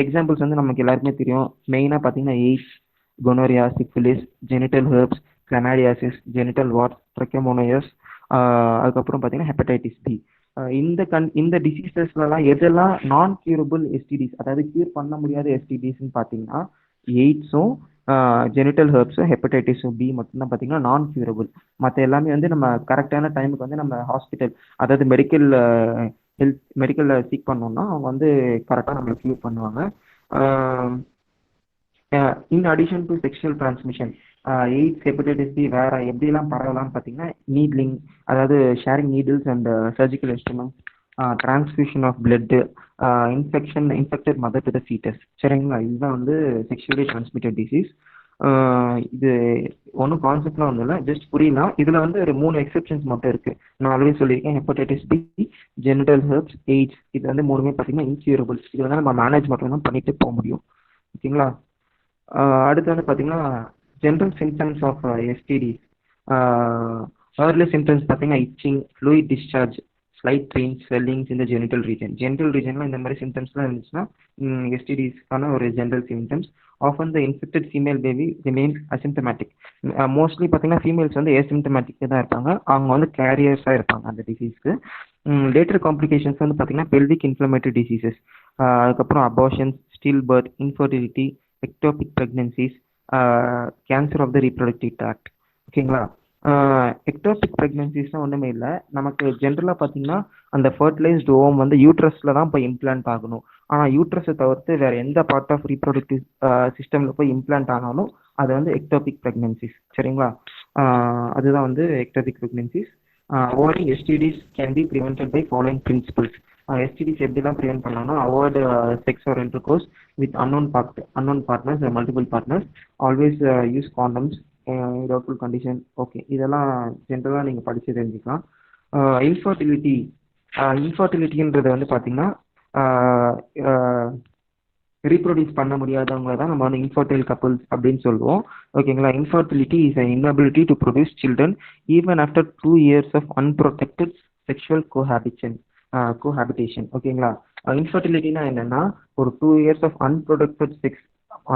எக்ஸாம்பிள்ஸ் வந்து நமக்கு எல்லாருக்குமே தெரியும். மெயினாக பார்த்தீங்கன்னா AIDS, gonorrhoea, syphilis, genital herpes, chlamydiasis, genital warts, trichomoniasis, அதுக்கப்புறம் பார்த்தீங்கன்னா ஹெப்படைட்டிஸ் பி. இந்த டிசீசஸ்லாம் எதெல்லாம் நான் கியூரபிள் எஸ்டிடிஸ், அதாவது கியூர் பண்ண முடியாத எஸ்டிடிஸ்ன்னு பார்த்தீங்கன்னா எய்ட்ஸும் ஜெனிட்டல் ஹெர்ப்ஸும் ஹெப்படைட்டிஸும் பி மட்டும்தான் பார்த்தீங்கன்னா நான் கியூரபிள். மற்ற எல்லாமே வந்து நம்ம கரெக்டான டைமுக்கு வந்து நம்ம ஹாஸ்பிட்டல், அதாவது மெடிக்கலில் சீக் பண்ணோம்னா அவங்க வந்து கரெக்டாக நம்மளுக்கு கியூர் பண்ணுவாங்க. In addition to sexual transmission, AIDS, hepatitis B வேற எப்படிலாம் பரவலாம்னு பார்த்தீங்கன்னா நீட்லிங், அதாவது sharing needles and surgical instruments, transfusion of blood, infected mother to the foetus. சரிங்களா, இதுதான் வந்து செக்ஷுவலி டிரான்ஸ்மிட்டட் டிசீஸ். இது ஒன்றும் கான்செப்ட்லாம் ஒன்றும் இல்லை, ஜஸ்ட் புரியலாம். இதில் வந்து ஒரு 3 எக்ஸெப்ஷன்ஸ் மட்டும் இருக்குது. நான் ஆல்ரெடி சொல்லியிருக்கேன், hepatitis B, genital herpes, AIDS. இது வந்து 3மே பார்த்தீங்கன்னா இன்க்யூரபிள். இது வந்து நம்ம மேனேஜ் மட்டும் தான் பண்ணிட்டு போக முடியும். ஓகேங்களா. அடுத்து வந்து பார்த்தீங்கன்னா general symptoms of STDs. Early symptoms பார்த்தீங்கன்னா itching, fluid discharge, slight pain, swellings இந்த ஜெனிட்டல் ரீஜன். ஜெனிட்டல் ரீஜனில் இந்த மாதிரி சிம்டம்ஸ்லாம் இருந்துச்சுன்னா எஸ்டிடிஸ்க்கான ஒரு general symptoms. Often the infected female baby remain asymptomatic. Mostly பார்த்தீங்கன்னா ஃபீமேல்ஸ் வந்து ஏசிம்டமேட்டிக் தான் இருப்பாங்க, அவங்க வந்து கேரியர்ஸாக இருப்பாங்க அந்த டிசீஸ்க்கு. லேட்டர் காம்ப்ளிகேஷன்ஸ் வந்து பார்த்தீங்கன்னா பெல்விக் இன்ஃப்ளமேட்டரி டிசீசஸ், அதுக்கப்புறம் abortions, still birth, infertility, ectopic pregnancies, cancer of the reproductive tract. ஓகேங்களா. எக்டோபிக் ப்ரெக்னன்சிஸ்னால் ஒன்றுமே இல்லை, நமக்கு ஜென்ரலாக பார்த்தீங்கன்னா அந்த ஃபர்டிலைஸ்டு ஓம் வந்து யூட்ரஸில் தான் போய் இம்ப்ளான்ட் ஆகணும். ஆனால் யூட்ரஸை தவிர்த்து வேறு எந்த பார்ட் ஆஃப் ரீப்ரொடக்டிவ் சிஸ்டமில் போய் இம்ப்ளான்ட் ஆனாலும் அது வந்து எக்டோபிக் ப்ரெக்னன்சிஸ். சரிங்களா, அதுதான் வந்து ectopic pregnancies. Avoiding STDs can be prevented by following principles. STDs எப்படிலாம் ப்ரிவென்ட் பண்ணலாம்னா avoid sex or intercourse with unknown partners or multiple partners, always use condoms, doubtful condition. Okay, இதெல்லாம் ஜென்ரலாக நீங்கள் படித்து தெரிஞ்சுக்கலாம். இன்ஃபர்டிலிட்டின்றது வந்து பார்த்தீங்கன்னா ரீப்ரொடியூஸ் பண்ண முடியாதவங்க தான் நம்ம வந்து இன்ஃபர்டைல் கப்புள்ஸ் அப்படின்னு சொல்லுவோம். ஓகேங்களா. Infertility is an inability to produce children even after 2 years of unprotected sexual cohabitation. ஓகேங்களா. இன்ஃபர்டிலிட்டினா என்னன்னா ஒரு 2 years ஆஃப் அன்ப்ரொடக்டட் செக்ஸ்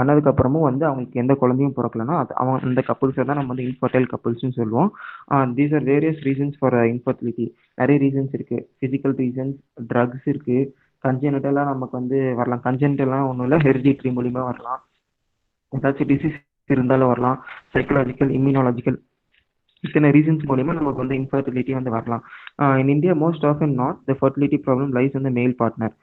ஆனதுக்கப்புறமும் வந்து அவங்களுக்கு எந்த குழந்தையும் பிறக்கலன்னா அது அந்த கப்புள்ஸை தான் நம்ம வந்து இன்ஃபர்டைல் கப்புள்ஸ்னு சொல்லுவோம். These are various reasons for infertility. நிறைய ரீசன்ஸ் இருக்குது. ஃபிசிக்கல் ரீசன்ஸ், ட்ரக்ஸ் இருக்குது, கன்ஜெனிட்டலாக நமக்கு வந்து வரலாம். கன்ஜெனிட்டலாம் ஒன்றும் இல்லை, ஹெரிடிட்ரி மூலிமா வரலாம், ஏதாச்சும் டிசீஸ் இருந்தாலும் வரலாம், சைக்கலாஜிக்கல், இம்யூனாலஜிக்கல், இத்தனை ரீசன்ஸ் மூலிமா நமக்கு வந்து இன்ஃபர்டிலிட்டி வந்து வரலாம். In India most often not the fertility problem lies வந்து மேல் பார்ட்னர்.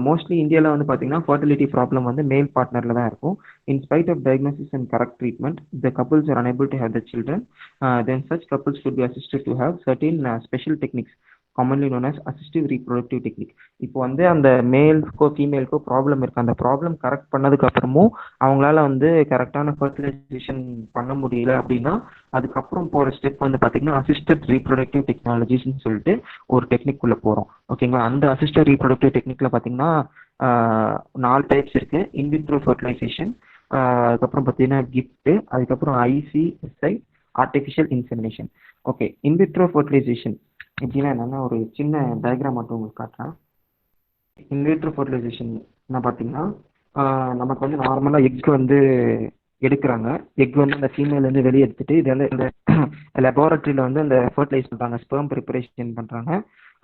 மோஸ்ட்லி இந்தியாவில் வந்து பார்த்தீங்கன்னா ஃபர்டிலிட்டி ப்ராப்ளம் வந்து மேல் பார்ட்னரில் தான் இருக்கும். In spite of diagnosis and correct treatment the couples are unable to have the children. Then such couples should be assisted to have certain special techniques commonly known as assistive reproductive technique. இப்போ வந்து அந்த மேல்க்கோ ஃபீமேல்க்கோ problem இருக்குது, அந்த problem correct பண்ணதுக்கு அப்புறமும் அவங்களால வந்து கரெக்டான ஃபர்டிலைசேஷன் பண்ண முடியல அப்படின்னா அதுக்கப்புறம் போகிற ஸ்டெப் வந்து பார்த்தீங்கன்னா அசிஸ்டட் ரீப்ரொடக்டிவ் டெக்னாலஜிஸ்ன்னு சொல்லிட்டு ஒரு டெக்னிக் உள்ள போகிறோம். ஓகேங்களா. அந்த அசிஸ்டட் ரீப்ரொடக்டிவ் டெக்னிக்கில் பார்த்தீங்கன்னா 4 டைப்ஸ் இருக்குது. இன்விட்ரோ ஃபர்டிலைசேஷன், அதுக்கப்புறம் பார்த்தீங்கன்னா கிஃப்ட், அதுக்கப்புறம் ICSI, artificial insemination. Okay, in vitro fertilisation எப்படின்னா என்னென்னா ஒரு சின்ன டயக்ராம் மட்டும் உங்களுக்கு காட்டுறேன். இன்விட்ரோ ஃபர்டிலைசேஷன் என்ன பார்த்தீங்கன்னா நமக்கு வந்து நார்மலாக எக் வந்து எடுக்கிறாங்க. எக் வந்து அந்த ஃபீமேலேருந்து வெளியே எடுத்துட்டு இது வந்து இந்த லெபார்ட்ரியில் வந்து அந்த ஃபர்டிலைஸ் பண்ணுறாங்க, ஸ்பெர்ம் ப்ரிப்பரேஷன் பண்ணுறாங்க.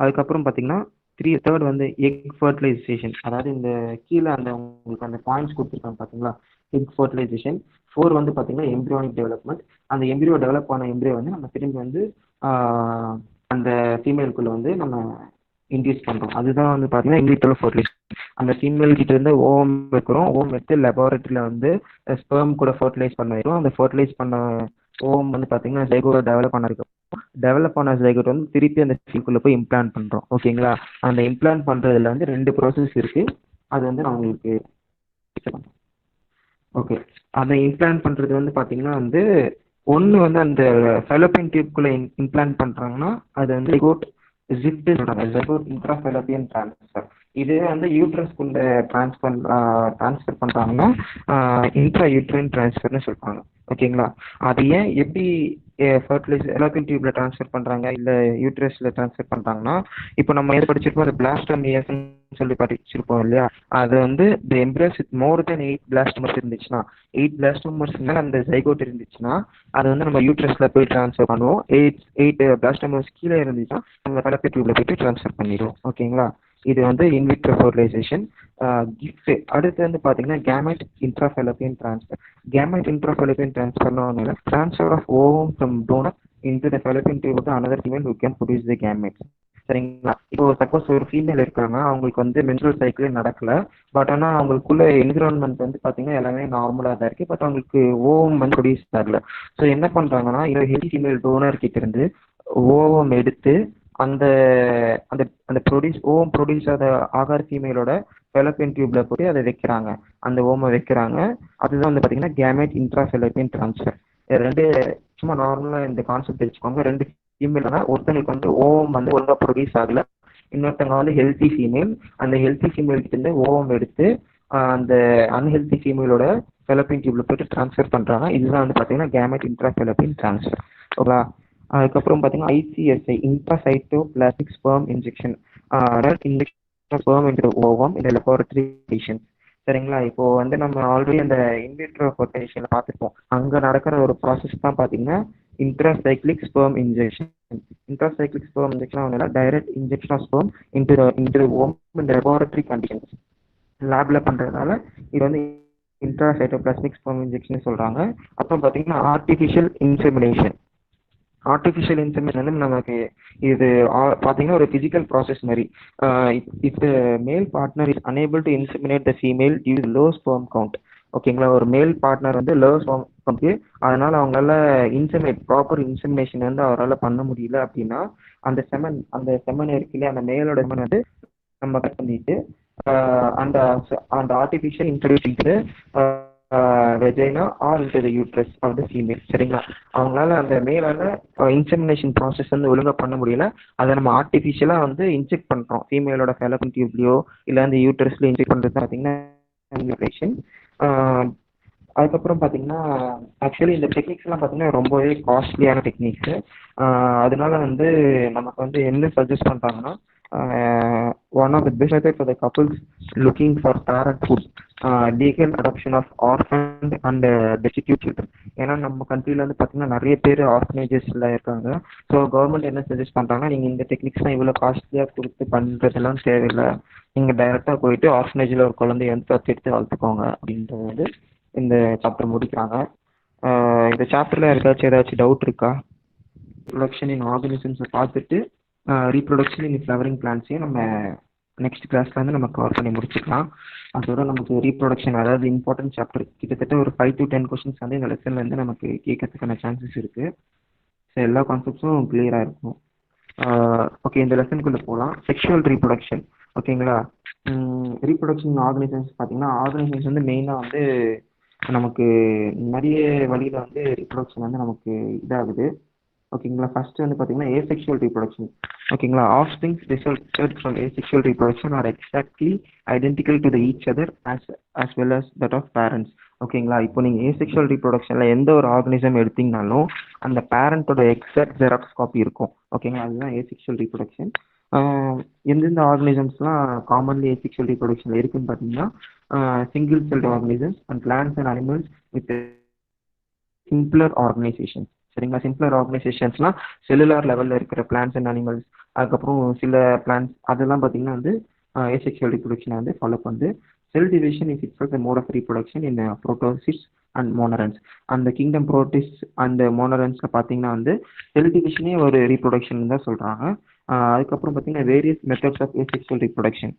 அதுக்கப்புறம் பார்த்தீங்கன்னா தேர்ட் வந்து எக் ஃபர்டிலைசேஷன், அதாவது இந்த கீழே அந்த உங்களுக்கு அந்த பாயிண்ட்ஸ் கொடுத்துருக்காங்க பார்த்தீங்களா, எக் ஃபர்டிலைசேஷன். 4 வந்து பார்த்தீங்கன்னா எம்ப்ரியானிக் டெவலப்மெண்ட். அந்த எம்ப்ரியோ டெவலப் ஆன எம்ப்ரியோ வந்து நம்ம திரும்பி வந்து அந்த ஃபீமேலுக்குள்ளே வந்து நம்ம இன்டியூஸ் பண்ணுறோம். அதுதான் வந்து பார்த்தீங்கன்னா இன்விட்ரோ ஃபர்டிலைசேஷன். அந்த ஃபீமேல் கிட்ட இருந்து ஓம் வைக்கிறோம், ஓம் எடுத்து லெபார்ட்டரியில் வந்து ஸ்பெர்ம் கூட ஃபர்டிலைஸ் பண்ணிடும். அந்த ஃபர்டிலைஸ் பண்ண ஓம் வந்து பார்த்தீங்கன்னா ஜைகோட் டெவலப் ஆன ஜைகோட் வந்து திருப்பி அந்த ஃபீல்குள்ளே போய் இம்ப்ளான்ட் பண்ணுறோம். ஓகேங்களா. அந்த இம்ப்ளான்ட் பண்ணுறதுல வந்து 2 ப்ராசஸ் இருக்குது. அது வந்து நான் உங்களுக்கு ஓகே, அந்த இம்ப்ளான்ட் பண்ணுறது வந்து பார்த்தீங்கன்னா வந்து ஒன்று வந்து அந்த ஃபெலோப்பியன் டியூப்குள்ளே இம்ப்ளான்ட் பண்ணுறாங்கன்னா அது வந்து ஜைகோட் ஜிப்ட் சொல்கிறாங்க, ஜைகோட் இன்ட்ராஃபெலோப்பியன் ட்ரான்ஸ்ஃபர். இது வந்து யூட்ரஸ்குள்ள ட்ரான்ஸ்ஃபர் பண்ணுறாங்கன்னா இன்ட்ரா யூட்ரைன் ட்ரான்ஸ்ஃபர்னு சொல்லுவாங்க. ஓகேங்களா? அது ஏன் எப்படி ஃபர்டிலைசர் எலோபியன் டியூப்ல ட்ரான்ஸ்ஃபர் பண்ணுறாங்க இல்லை யூட்ரஸில் ட்ரான்ஸ்ஃபர் பண்ணுறாங்கன்னா, இப்போ நம்ம எது படிச்சிருப்போம், அது பிளாஸ்டோமியஸ்ன்னு சொல்லி படிச்சிருப்போம் இல்லையா? அது வந்து தி எம்ப்ரியஸ் வித் மோர் தென் 8 பிளாஸ்டோமர்ஸ் இருந்துச்சுன்னா, 8 பிளாஸ்டோமர்ஸ் மேலே அந்த ஜைகோட் இருந்துச்சுன்னா அது வந்து நம்ம யூட்ரஸ்ல போய் ட்ரான்ஸ்ஃபர் பண்ணுவோம். 8 பிளாஸ்டோமர்ஸ் கீழே இருந்துச்சுன்னா நம்ம ஃபெலோபியன் டியூப்ல போயிட்டு ட்ரான்ஸ்ஃபர் பண்ணிடுவோம். ஓகேங்களா? இது வந்து இன்விட்ரோ ஃபெர்டிலைசேஷன். கிஃப்ட் அடுத்து வந்து பார்த்தீங்கன்னா gamete intrafallopian transfer. Gamete intrafallopian ட்ரான்ஸ்ஃபர்னா ஒன்றும் இல்லை, transfer of ovum from donor into the fallopian tube to another female who can produce the gametes. சரிங்களா? இப்போ சப்போஸ் ஒரு ஃபீமேல் இருக்காங்க, அவங்களுக்கு வந்து மென்சுரல் சைக்கிளே நடக்கல, பட் ஆனால் அவங்களுக்குள்ள என்விரான்மெண்ட் வந்து பார்த்தீங்கன்னா எல்லாமே நார்மலாக தான் இருக்குது, பட் அவங்களுக்கு ஓவம் வந்து ப்ரொடியூஸ் ஆகல. ஸோ என்ன பண்ணுறாங்கன்னா, இதை ஹெல்தி ஃபீமேல் டோனர் கிட்ட இருந்து ஓவம் எடுத்து அந்த அந்த அந்த ஓவம் ப்ரொடியூஸ் ஆகாத ஃபீமேலோட ஃபெலோபியன் டியூப்ல போட்டு அதை வைக்கிறாங்க, அந்த ஓமை வைக்கிறாங்க. அதுதான் வந்து பார்த்தீங்கன்னா கேமெட் இன்ட்ரா ஃபெலோபியன் ட்ரான்ஸ்ஃபர். ரெண்டு சும்மா நார்மலாக இந்த கான்செப்ட் வச்சுக்கோங்க. ரெண்டு ஃபீமேல்னா ஒருத்தங்களுக்கு வந்து ஓவம் வந்து ஒழுங்காக ப்ரொடியூஸ் ஆகல, இன்னொருத்தவங்க வந்து ஹெல்த்தி ஃபீமேல். அந்த ஹெல்த்தி ஃபீமேல் கிட்ட இருந்து ஓவம் எடுத்து அந்த அன்ஹெல்த்தி ஃபீமேலோட ஃபெலோபியன் டியூப்ல போயிட்டு ட்ரான்ஸ்ஃபர் பண்ணுறாங்க. இதுதான் வந்து பார்த்தீங்கன்னா கேமெட் இன்ட்ரா ஃபெலோபியன் ட்ரான்ஸ்ஃபர். ஓகேங்களா? அதுக்கப்புறம் பார்த்தீங்கன்னா ICSI intracytoplasmic sperm injection. Sperm into ovum இந்த லெபார்டரி கண்டிஷன்ஸ். சரிங்களா? இப்போ வந்து நம்ம ஆல்ரெடி அந்த இன்விட்ரோ ஃபெர்டிலைசேஷன்ல பார்த்துருப்போம். அங்கே நடக்கிற ஒரு ப்ராசஸ் தான் பார்த்தீங்கன்னா intracyclic sperm injection. Intracyclic sperm injection ஒன்றும் இல்லை, direct injection of sperm into ovum இந்த லெபார்டரி கண்டிஷன்ஸ் லேப்ல பண்ணுறதுனால இது வந்து இன்ட்ராசைட்டோபிளாஸ்மிக் ஸ்பெர்ம் இன்ஜெக்ஷன் சொல்கிறாங்க. அப்புறம் பார்த்தீங்கன்னா ஆர்டிஃபிஷியல் இன்செமினேஷன். ஆர்டிஃபிஷியல் இன்செமினேஷன் வந்து நமக்கு இது பார்த்தீங்கன்னா ஒரு ஃபிசிக்கல் ப்ராசஸ் மாதிரி. If the male partner is unable to inseminate the female due low sperm count. ஓகேங்களா? ஒரு மேல் பார்ட்னர் வந்து லோ ஸ்பெர்ம் கவுண்ட், அதனால அவங்களால ப்ராப்பர் இன்செமினேஷன் வந்து அவரால் பண்ண முடியல அப்படின்னா அந்த செமன் இருக்கு இல்லையா, அந்த மேலோட செமன் வந்து நம்ம கட் பண்ணிட்டு அந்த அந்த artificial introduce into vagina or into the uterus of the female. சரிங்களா? அவங்களால அந்த மேலால இன்செமினேஷன் ப்ராசஸ் வந்து ஒழுங்காக பண்ண முடியல, அதை நம்ம ஆர்டிஃபிஷியலாக வந்து இன்ஜெக்ட் பண்ணுறோம் ஃபீமேலோட ஃபெலோபியன் டியூப்லையோ இல்லை அந்த யூட்ரஸ்ல இன்ஜெக்ட் பண்ணுறது பார்த்தீங்கன்னா இன்ஜெக்ஷன். அதுக்கப்புறம் பார்த்தீங்கன்னா ஆக்சுவலி இந்த டெக்னிக்ஸ்லாம் பார்த்தீங்கன்னா ரொம்பவே காஸ்ட்லியான டெக்னிக்ஸு. அதனால வந்து நமக்கு வந்து என்ன சஜஸ்ட் பண்ணுறாங்கன்னா, one of the best method for the couples looking for parenthood, legal adoption of orphan and destitute children. ஏன்னா நம்ம கண்ட்ரியில் வந்து பார்த்தீங்கன்னா நிறைய பேர் ஆர்ஃபனேஜஸ்ல இருக்காங்க. ஸோ கவர்மெண்ட் என்ன சஜஸ்ட் பண்ணுறாங்கன்னா, நீங்கள் இந்த டெக்னிக்ஸ்லாம் இவ்வளோ காஸ்ட்லியாக கொடுத்து பண்ணுறதெல்லாம் தேவையில்லை, நீங்கள் டைரெக்டாக போயிட்டு ஆர்ஃபனேஜில் ஒரு குழந்தைய வந்து தத்தெடுத்து வளர்த்துக்கோங்க அப்படின்றது வந்து இந்த சாப்டர் முடிக்கிறாங்க. இந்த சாப்டரில் ஏதாச்சும் டவுட் இருக்கா? ரிப்ரொடக்ஷன் இன் ஆர்கனிசம்ஸை பார்த்துட்டு ரீப்ரொடக்ஷன் இன் ஃப்ளவரிங் பிளான்ட்ஸையும் நம்ம நெக்ஸ்ட் கிளாஸ்ல வந்து நம்ம கவர் பண்ணி முடிச்சுக்கலாம். அதோட நமக்கு ரீப்ரொடக்ஷன் அதாவது இம்பார்ட்டன்ட் சாப்டர் கிட்டத்தட்ட ஒரு 5 to 10 கொஸ்டின்ஸ் வந்து இந்த லெசன்ல இருந்து நமக்கு கேட்கறதுக்கான சான்சஸ் இருக்கு. ஸோ எல்லா கான்செப்ட்ஸும் கிளியராக இருக்கும். ஓகே, இந்த லெசனுக்குள்ளே போகலாம். Sexual reproduction. ஓகேங்களா? ரீப்ரொடக்ஷன் ஆர்கனிசம்ஸ் பார்த்தீங்கன்னா, ஆர்கனிசம்ஸ் வந்து மெயினாக வந்து நமக்கு நிறைய வழியில் வந்து ரீப்ரொடக்ஷன் வந்து நமக்கு இதாகுது. ஓகேங்களா? ஃபர்ஸ்ட் வந்து பார்த்தீங்கன்னா ஏசெக்ஷுவல் ரீப்ரொடக்ஷன். ஓகேங்களா? Offsprings result from asexual reproduction are exactly identical to the each other as well as that of parents. ஓகேங்களா? இப்போ நீங்கள் ஏசெக்ஷுவல் ரீப்ரொடக்ஷனில் எந்த ஒரு ஆர்கனிசம் எடுத்தீங்கனாலும் அந்த பேரண்டோட எக்ஸாக்ட் ஜெராக்ஸ் காப்பி இருக்கும். ஓகேங்களா? அதுதான் ஏசெக்ஷுவல் ரீப்ரொடக்ஷன். எந்தெந்த ஆர்கனிசம்ஸ்லாம் காமன்லி ஏசெக்ஷுவல் ரீப்ரொடக்ஷனில் இருக்குன்னு பார்த்தீங்கன்னா, single celled organisms and plants and animals with simpler organisation. சரிங்களா? சிம்பிளர் ஆர்கனைசேஷன்ஸ்லாம் செல்லுலார் லெவலில் இருக்கிற பிளான்ட்ஸ் அண்ட் அனிமல்ஸ், அதுக்கப்புறம் சில பிளான்ட்ஸ் அதெல்லாம் பார்த்தீங்கன்னா வந்து ஏசெக்ஷுவல் ரீப்ரொடக்ஷனை வந்து ஃபாலோ பண்ணுது. Cell division is its mode of reproduction in protists and monerans. அந்த கிங்டம் புரோட்டிஸ் அண்ட் மோனரன்ஸில் பார்த்தீங்கன்னா வந்து செல் டிவிஷனே ஒரு ரீப்ரொடக்ஷன் தான் சொல்கிறாங்க. அதுக்கப்புறம் பார்த்தீங்கன்னா various methods of asexual reproduction.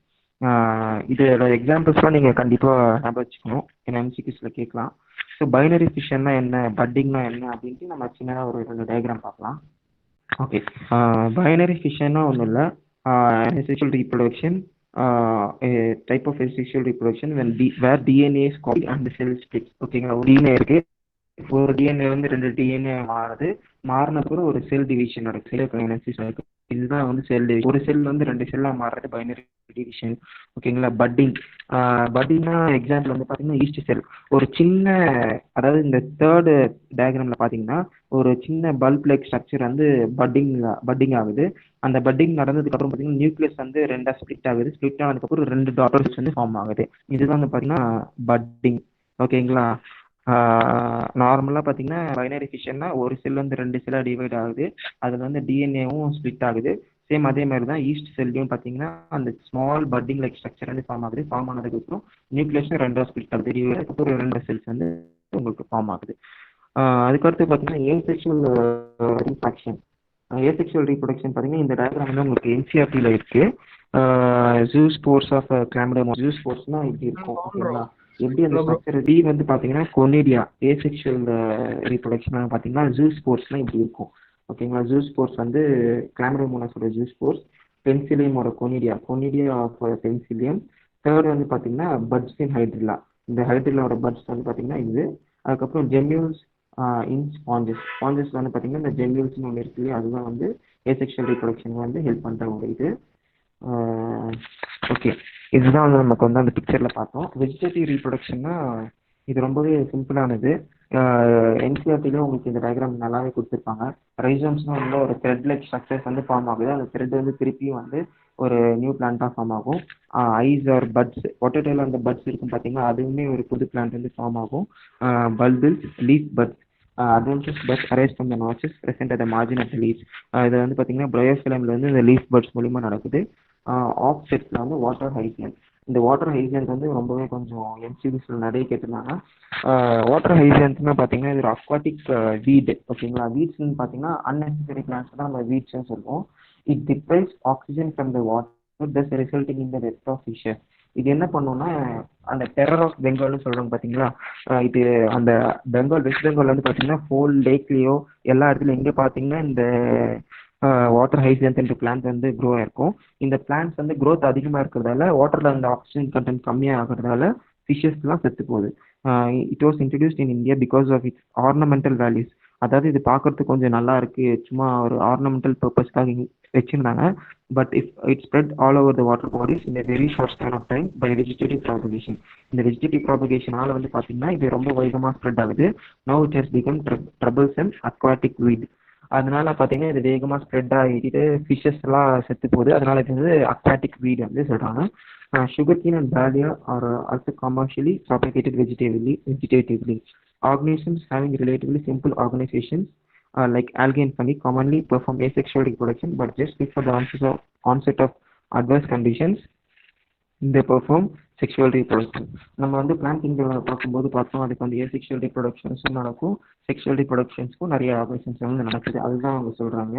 இதோட எக்ஸாம்பிள்ஸ்லாம் நீங்கள் கண்டிப்பாக ஞாபகம் வச்சுக்கணும், ஏன்னா எம்சிக்யூஸில் கேட்கலாம். ஸோ பைனரி ஃபிஷன்னா என்ன, பட்டிங்னா என்ன அப்படின்ட்டு நம்ம சின்னதாக ஒரு 2 டயக்ராம் பார்க்கலாம். ஓகே, பைனரி ஃபிஷன்னா ஒன்றும் இல்லை, asexual reproduction, a type of asexual reproduction where DNA is copied and the cell splits. ஓகேங்களா? ஒரு டிஎன்ஏ இருக்கு, ஒரு டிஎன்ஏ வந்து 2 டிஎன்ஏ மாறுது, மாறின பிறகு ஒரு செல் டிவிஷன் நடக்குது, செல் கைனசிஸ் நடக்குது. இதுதான் வந்து செல். ஒரு செல் வந்து 2 செல்லா மாறுறது பைனரி டிவிஷன். ஓகேங்களா. பட்டிங்னா எக்ஸாம்பிள் வந்து பார்த்தீங்கன்னா ஈஸ்ட் செல். ஒரு சின்ன, அதாவது இந்த தேர்ட் டயக்ராம்ல பார்த்தீங்கன்னா ஒரு சின்ன பல்ப் லைக் ஸ்ட்ரக்சர் வந்து பட்டிங் ஆகுது. அந்த பட்டிங் நடந்ததுக்கு அப்புறம் பார்த்தீங்கன்னா நியூக்ளியஸ் வந்து 2ஆ ஸ்பிளிட் ஆகுது. ஸ்பிளிட் ஆனதுக்கப்புறம் 2 டாட்டர்ஸ் வந்து ஃபார்ம் ஆகுது. இதுதான் வந்து பார்த்தீங்கன்னா பட்டிங். ஓகேங்களா. நார்மலாக பார்த்தீங்கன்னா பைனரி ஃபிஷன்னா ஒரு செல் வந்து 2 செல்லாக டிவைட் ஆகுது. அதில் வந்து டிஎன்ஏவும் ஸ்பிளிட் ஆகுது. சேம் அதே மாதிரி தான் ஈஸ்ட் செல்லையும் பார்த்தீங்கன்னா அந்த ஸ்மால் பட்டிங் லைக் ஸ்ட்ரக்சர் வந்து ஃபார்ம் ஆகுது. ஃபார்ம் ஆனதுக்கப்புறம் நியூக்ளியஸும் 2ஆக ஸ்பிளிட் ஆகுது. அதுக்கப்புறம் 2 செல்ஸ் வந்து உங்களுக்கு ஃபார்ம் ஆகுது. அதுக்கடுத்து பார்த்தீங்கன்னா ஏசெக்சுவல் ரீப்ராக்ஷன். ஏசெக்சுவல் ரீப்ரொடக்ஷன் பார்த்தீங்கன்னா இந்த டயக்ராம் வந்து உங்களுக்கு என்சிஆர்டியில் இருக்கு. Zoospores of Chlamydomonas. ஜூ ஸ்போர்ஸ்னா இப்படி இருக்கும். ஓகேங்களா. எப்படி அந்த ஸ்ட்ரக்சர் டி வந்து பார்த்தீங்கன்னா கொனிடியா. ஏசெக்சுவல் ரீப்ரொடக்ஷன் பார்த்தீங்கன்னா ஜூ ஸ்போர்ஸ்லாம் இப்படி இருக்கும். ஓகேங்களா. ஜூ ஸ்போர்ஸ் வந்து கிளாமிடோமோனாஸோட ஜூ ஸ்போர்ஸ், பென்சிலியமோட கொனிடியா ஆஃப் பென்சிலியம். தேர்ட் வந்து பார்த்தீங்கன்னா பட்ஸ் இன் ஹைட்ரில்லா. இந்த ஹைட்ரில்லாவோட பட்ஸ் வந்து பார்த்தீங்கன்னா இது. அதுக்கப்புறம் ஜெம்யூல்ஸ் இன் ஸ்பாஞ்சஸ்ல வந்து பார்த்தீங்கன்னா இந்த ஜெம்யூல்ஸ்னு ஒன்று இருக்கு இல்லையா, அதுதான் வந்து ஏசெக்சுவல் ரீப்ரொடக்ஷன் வந்து ஹெல்ப் பண்ணுற ஒரு இது. ஓகே, இதுதான் வந்து நமக்கு வந்து அந்த பிக்சரில் பார்த்தோம். வெஜிடேட்டிவ் ரீப்ரொடக்ஷன்னா இது ரொம்பவே சிம்பிளானது. என்சிஆர்டிலையும் உங்களுக்கு இந்த டயக்ராம் நல்லாவே கொடுத்துருப்பாங்க. ரைசோம்ஸ்னால் வந்து ஒரு த்ரெட் லைக் ஸ்ட்ரக்சர்ஸ் வந்து ஃபார்ம் ஆகுது. அந்த த்ரெட் வந்து திருப்பியும் வந்து ஒரு நியூ பிளான்ட்டாக ஃபார்ம் ஆகும். ஐஸ் ஆர் பட்ஸ், பொட்டேட்டோவில் அந்த பட்ஸ் இருக்கும் பார்த்தீங்கன்னா, அதுவுமே ஒரு புது பிளான்ட் வந்து ஃபார்ம் ஆகும். Bulbils, leaf buds, adventitious buds arise from the notches present at the margin of the leaves. இது வந்து பார்த்தீங்கன்னா ப்ரையோஃபிலம்ல வந்து இந்த லீஃப் பட்ஸ் மூலிமா நடக்குது. ஆஃப் செட்ஸில் வந்து வாட்டர் ஹைசியன்ட். இந்த வாட்டர் ஹைசியன்ட் வந்து ரொம்பவே கொஞ்சம் எம்சிபிஸில் நிறைய கேட்டிருந்தாங்க. வாட்டர் ஹைசியன்ட்னா பார்த்தீங்கன்னா இது ஒரு அக்வாட்டிக் வீட். ஓகேங்களா. வீட்ஸ்ன்னு பார்த்தீங்கன்னா அன்னெசரி பிளான்ஸ் தான் நம்ம வீட்ஸ்ன்னு சொல்லுவோம். It deprives oxygen from the water, thus resulting in the death of fishes. இது என்ன பண்ணுன்னா அந்த டெரர் ஆஃப் பெங்கால்னு சொல்கிறாங்க பார்த்தீங்களா. இது அந்த வெஸ்ட் பெங்கால் வந்து பார்த்தீங்கன்னா ஹோல் லேக்லேயோ எல்லா இடத்துலையும் எங்கே பார்த்தீங்கன்னா இந்த வாட்டர் ஹைசியன்ட் பிளான்ட் வந்து க்ரோ ஆயிருக்கும். இந்த பிளான்ட்ஸ் வந்து க்ரோத் அதிகமாக இருக்கிறதால வாட்டரில் அந்த ஆக்சிஜன் கண்டென்ட் கம்மியாக ஆகிறதால ஃபிஷஸ்லாம் செத்து போகுது. It was introduced in India because of its ornamental values. அதாவது இது பார்க்கறதுக்கு கொஞ்சம் நல்லா இருக்கு, சும்மா ஒரு ஆர்னமெண்டல் பர்பஸ்க்காக வச்சிருந்தாங்க. But it spread all over the water bodies in a very short span of time by vegetative propagation. இந்த வெஜிடேட்டிவ் ப்ராபகேஷனால வந்து பார்த்தீங்கன்னா இது ரொம்ப வேகமாக ஸ்ப்ரெட் ஆகுது. Now it has become troublesome aquatic weed. அதனால பார்த்தீங்கன்னா இது வேகமாக ஸ்ப்ரெட் ஆகிட்டு ஃபிஷஸ் எல்லாம் செத்து போகுது. அதனால இது வந்து அக்வாட்டிக் வீட் வந்து சொல்கிறாங்க. Sugarcane and dahlia are also commercially propagated vegetatively. Organisms having relatively simple organizations like algae and fungi commonly perform asexual reproduction, but just before the onset of adverse conditions they perform sexual reproduction. நம்ம வந்து plant கிங்டம்ல பார்க்கும்போது பார்த்தோம், அதுக்கு வந்து asexual ரீப்ரொடக்ஷன்ஸும் நடக்கும், sexual ரீப்ரொடக்ஷன்ஸ்க்கும் நிறைய operations வந்து நடக்குது. அதுதான் அவங்க சொல்கிறாங்க.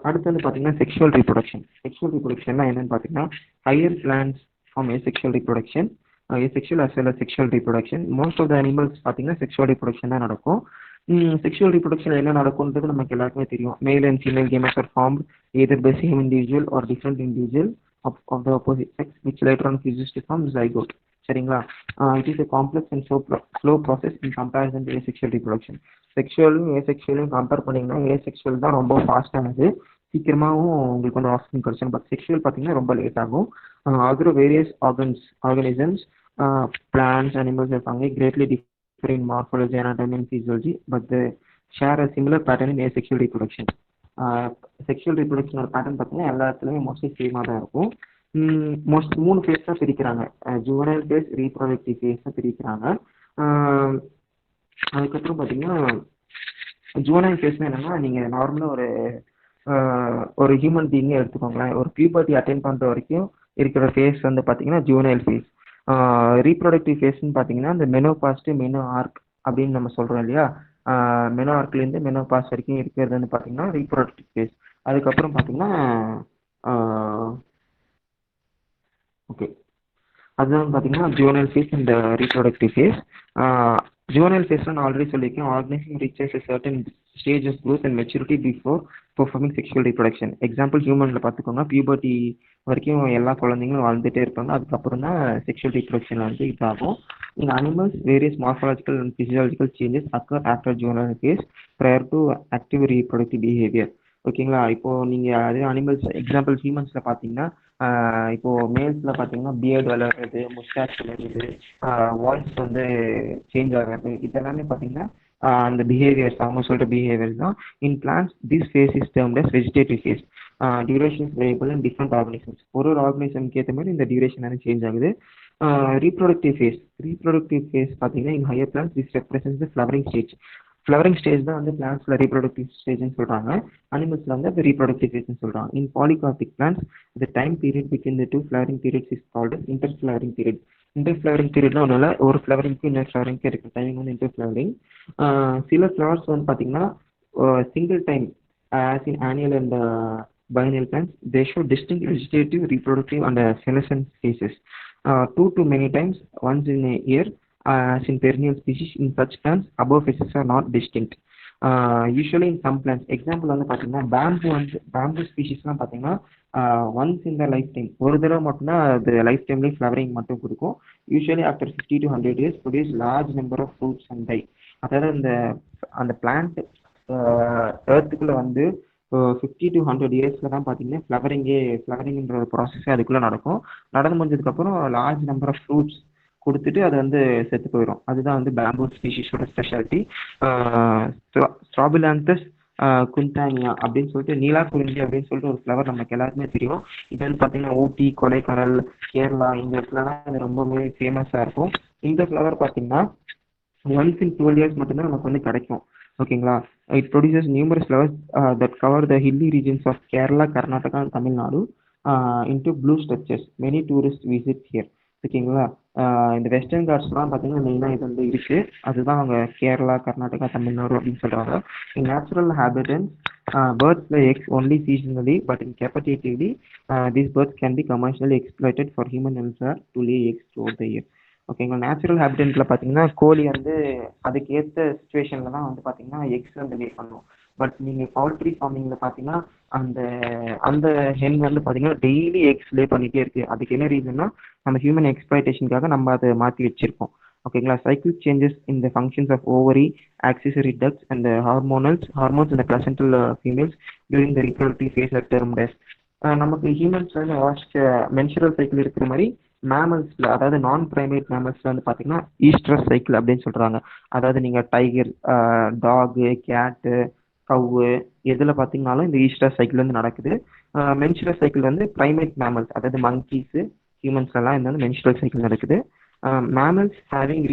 அடுத்து வந்து பார்த்தீங்கன்னா செக்ஷுவல் ரீப்ரொடக்ஷன்னா என்னன்னு பார்த்தீங்கன்னா higher plants form asexual reproduction, asexual as well as sexual reproduction. Most of the animals பார்த்தீங்கன்னா செக்ஷுவல் ரீப்ரொடக்ஷன் தான் நடக்கும். செக்ஷுவல் ரீப்ரொடக்ஷன் என்ன நடக்கும்ன்றது நமக்கு எல்லாருக்குமே தெரியும். மேல் and female gametes R formed either by same individual or different individual of the opposite sex which later on fuses to form zygote. சரிங்களா. It is a complex and slow process in comparison to asexual reproduction. செக்ஷுவலும் ஏசெக்ஷுவலும் compare பண்ணிங்கன்னா asexual தான் ரொம்ப ஃபாஸ்டானது, சீக்கிரமாகவும் உங்களுக்கு வந்து oxygen கிடைச்சிடும். But sexual பார்த்தீங்கன்னா ரொம்ப லேட் ஆகும். Other various organisms, plants, animals இருப்பாங்க greatly differ in morphology, anatomy and physiology, but they share a similar pattern in asexual reproduction. Sexual ரீப்ரொடக்ஷனோட பேட்டர்ன் பார்த்தீங்கன்னா எல்லா இடத்துலையுமே மோஸ்ட்லி சேமாக தான் இருக்கும். மோஸ்ட் 3 ஃபேஸ் தான் பிரிக்கிறாங்க. ஜுவனைல் ஃபேஸ், ரீப்ரொடக்டிவ் ஃபேஸ் தான் பிரிக்கிறாங்க. அதுக்கப்புறம் பார்த்தீங்கன்னா ஜுவனைல் ஃபேஸ்னால் என்னென்னா, நீங்கள் நார்மலாக ஒரு ஹியூமன் பீயிங்கே எடுத்துக்கோங்களேன். ஒரு பியூபர்ட்டி அட்டைன் பண்ணுற வரைக்கும் இருக்கிற ஃபேஸ் வந்து பார்த்தீங்கன்னா ஜுவனைல் ஃபேஸ். ரீப்ரொடக்டிவ் ஃபேஸ்ன்னு பார்த்தீங்கன்னா இந்த மெனோபாஸ் டு மெனோ ஆர்க் அப்படின்னு நம்ம சொல்கிறோம் இல்லையா. மெனோ ஆர்க்லேருந்து மெனோ பாஸ் வரைக்கும் இருக்கிறது வந்து பார்த்தீங்கன்னா ரீப்ரொடக்டிவ் ஃபேஸ். அதுக்கப்புறம் பார்த்தீங்கன்னா ஓகே, அதுதான் பார்த்தீங்கன்னா ஜுவனைல் ஃபேஸ் இந்த ரீப்ரொடக்டிவ் ஃபேஸ். ஜுவனைல் ஃபேஸ்லாம் நான் ஆல்ரெடி சொல்லியிருக்கேன். Organism reaches a certain stage of growth and maturity before performing sexual reproduction. Example ஹியூமனில் பார்த்துக்கோங்க, பியூபர்ட்டி வரைக்கும் எல்லா குழந்தைங்களும் வாழ்ந்துகிட்டே இருப்பாங்க. அதுக்கப்புறம் தான் செக்ஷுவல் ரீப்ரொடக்ஷன் வந்து இதாகும். In animals, various morphological and physiological changes occur after juvenile phase prior to active reproductive behavior. ஓகேங்களா. இப்போ நீங்க அதே அனிமல்ஸ் எக்ஸாம்பிள் ஹியூமன்ஸ்ல பாத்தீங்கன்னா இப்போ மேல்ஸ்ல பாத்தீங்கன்னா பியர்ட் வளர்றது, முஸ்டாச் வளருது, வாய்ஸ் வந்து சேஞ்ச் ஆகிறது, இதெல்லாமே பாத்தீங்கன்னா அந்த பிஹேவியர்ஸ் அவங்க சொல்ற பிஹேவியர்ஸ் தான். In plants this phase is termed as vegetative phase. Duration is variable in different organisms. ஒரு ஆர்கனிசம்க்கு ஏற்ற மாதிரி இந்த டியூரேஷன் சேஞ்ச் ஆகுது. ரீப்ரொடக்டிவ் ஃபேஸ் பார்த்தீங்கன்னா in higher plants this represents the flowering stage. Flowering stage தான் வந்து பிளான்ஸ்ல ரீப்ரொடக்டிவ் ஸ்டேஜ்னு சொல்றாங்க. அனிமல்ஸ்ல வந்து அது ரீப்ரொடக்டிவ் ஃபேஸ்னு சொல்றாங்க. In polycarpic plants the time period between the two flowering periods is called inter flowering period. Inter flowering பீரியட்னா ஒன்றும் இல்லை, ஒரு ஃப்ளவரிங்க்கு இன்னொரு ஃப்ளவரிங்க்கு இருக்கிற டைமிங் வந்து இன்டர் ஃப்ளவரிங். சில ஃப்ளவர்ஸ் வந்து பார்த்தீங்கன்னா single time as in annual and biennial plants, they show distinct vegetative, reproductive, and senescent phases. Two to many times once in a year, as in perennial species. In such plants, above phases are not distinct. Usually in some plants, example வந்து பார்த்தீங்கன்னா bamboo ஸ்பீஷிஸ்லாம் பார்த்தீங்கன்னா once இந்த life time ஒரு தடவை மட்டும்தான் அது life டைம்லேயே flowering மட்டும் கொடுக்கும். Usually after 50 to 100 years produce large number of fruits and die. அதாவது அந்த பிளான்ட் ஏர்த்துக்குள்ள வந்து 50 to 100 இயர்ஸ்ல தான் பார்த்தீங்கன்னா ஃப்ளவரிங்ன்ற ஒரு ப்ராசஸே அதுக்குள்ளே நடக்கும். நடந்து முடிஞ்சதுக்கப்புறம் லார்ஜ் நம்பர் ஆஃப் ஃப்ரூட்ஸ் கொடுத்துட்டு அது வந்து செத்து போயிடும். அதுதான் வந்து பேம்பூ ஸ்பீஷிஸோட ஸ்பெஷாலிட்டி. ஸ்ட்ராபிலாந்தஸ் குந்தானியா அப்படின்னு சொல்லிட்டு நீலா குறிஞ்சி அப்படின்னு சொல்லிட்டு ஒரு ஃப்ளவர் நமக்கு எல்லாருக்குமே தெரியும். இது வந்து பார்த்தீங்கன்னா ஊட்டி, கொடைக்கானல், கேரளா இந்த இடத்துலலாம் அது ரொம்பவே ஃபேமஸாக இருக்கும். இந்த ஃப்ளவர் பார்த்தீங்கன்னா ஒன்ஸ் இன் 12 years மட்டும்தான் நமக்கு வந்து கிடைக்கும். ஓகேங்களா. It produces numerous flowers that cover the hilly regions of Kerala, Karnataka and Tamil Nadu into blue structures. Many tourist visit here. ஓகேங்களா. இந்த வெஸ்டர்ன் காட்ஸ்லாம் பார்த்தீங்கன்னா மெயினாக இது வந்து இருக்கு. அதுதான் அவங்க கேரளா, கர்நாடகா, தமிழ்நாடு அப்படின்னு சொல்றாங்க. இன் natural ஹேபிட்டன்ஸ் birds lay eggs only seasonally, but in captivity these birds can be commercially exploited for human welfare to lay eggs throughout the year. ஓகேங்களா. நேச்சுரல் ஹேபிட்டன்ட்ல பார்த்தீங்கன்னா கோழி வந்து அதுக்கேற்ற சுச்சுவேஷன்ல தான் வந்து பார்த்தீங்கன்னா எக்ஸ் வந்து லே பண்ணும். பட் நீங்கள் பவுல்ட்ரி ஃபார்மிங்கில் பார்த்தீங்கன்னா அந்த அந்த ஹென் வந்து பார்த்தீங்கன்னா டெய்லி எக்ஸ் லே பண்ணிகிட்டே இருக்கு. அதுக்கு என்ன ரீசன்னா நம்ம ஹியூமன் எக்ஸ்ப்ளாய்டேஷனுக்காக நம்ம அதை மாற்றி வச்சிருக்கோம். ஓகேங்களா. Cyclic changes in the functions of ovary, accessory ducts and hormones இந்த placental females during the reproductive phase are termed as. நமக்கு ஹியூமன்ஸ் வந்து மென்சுரல் சைக்கிள் இருக்கிற மாதிரி மேமல்ஸ்ல, அதாவது நான் பிரைமேட் மேமல்ஸ்ல வந்து பார்த்தீங்கன்னா ஈஸ்ட்ரஸ் சைக்கிள் அப்படின்னு சொல்றாங்க. அதாவது நீங்க டைகர், டாகு, கேட்டு, கவ்வு எதில் பார்த்தீங்கன்னாலும் இந்த ஈஸ்ட்ரஸ் சைக்கிள் வந்து நடக்குது. மென்சுரல் சைக்கிள் வந்து பிரைமேட் மேமல்ஸ், அதாவது மங்கீஸ், ஹியூமன்ஸ்லாம் இந்த வந்து மென்சுரல் சைக்கிள் நடக்குது. Mammals having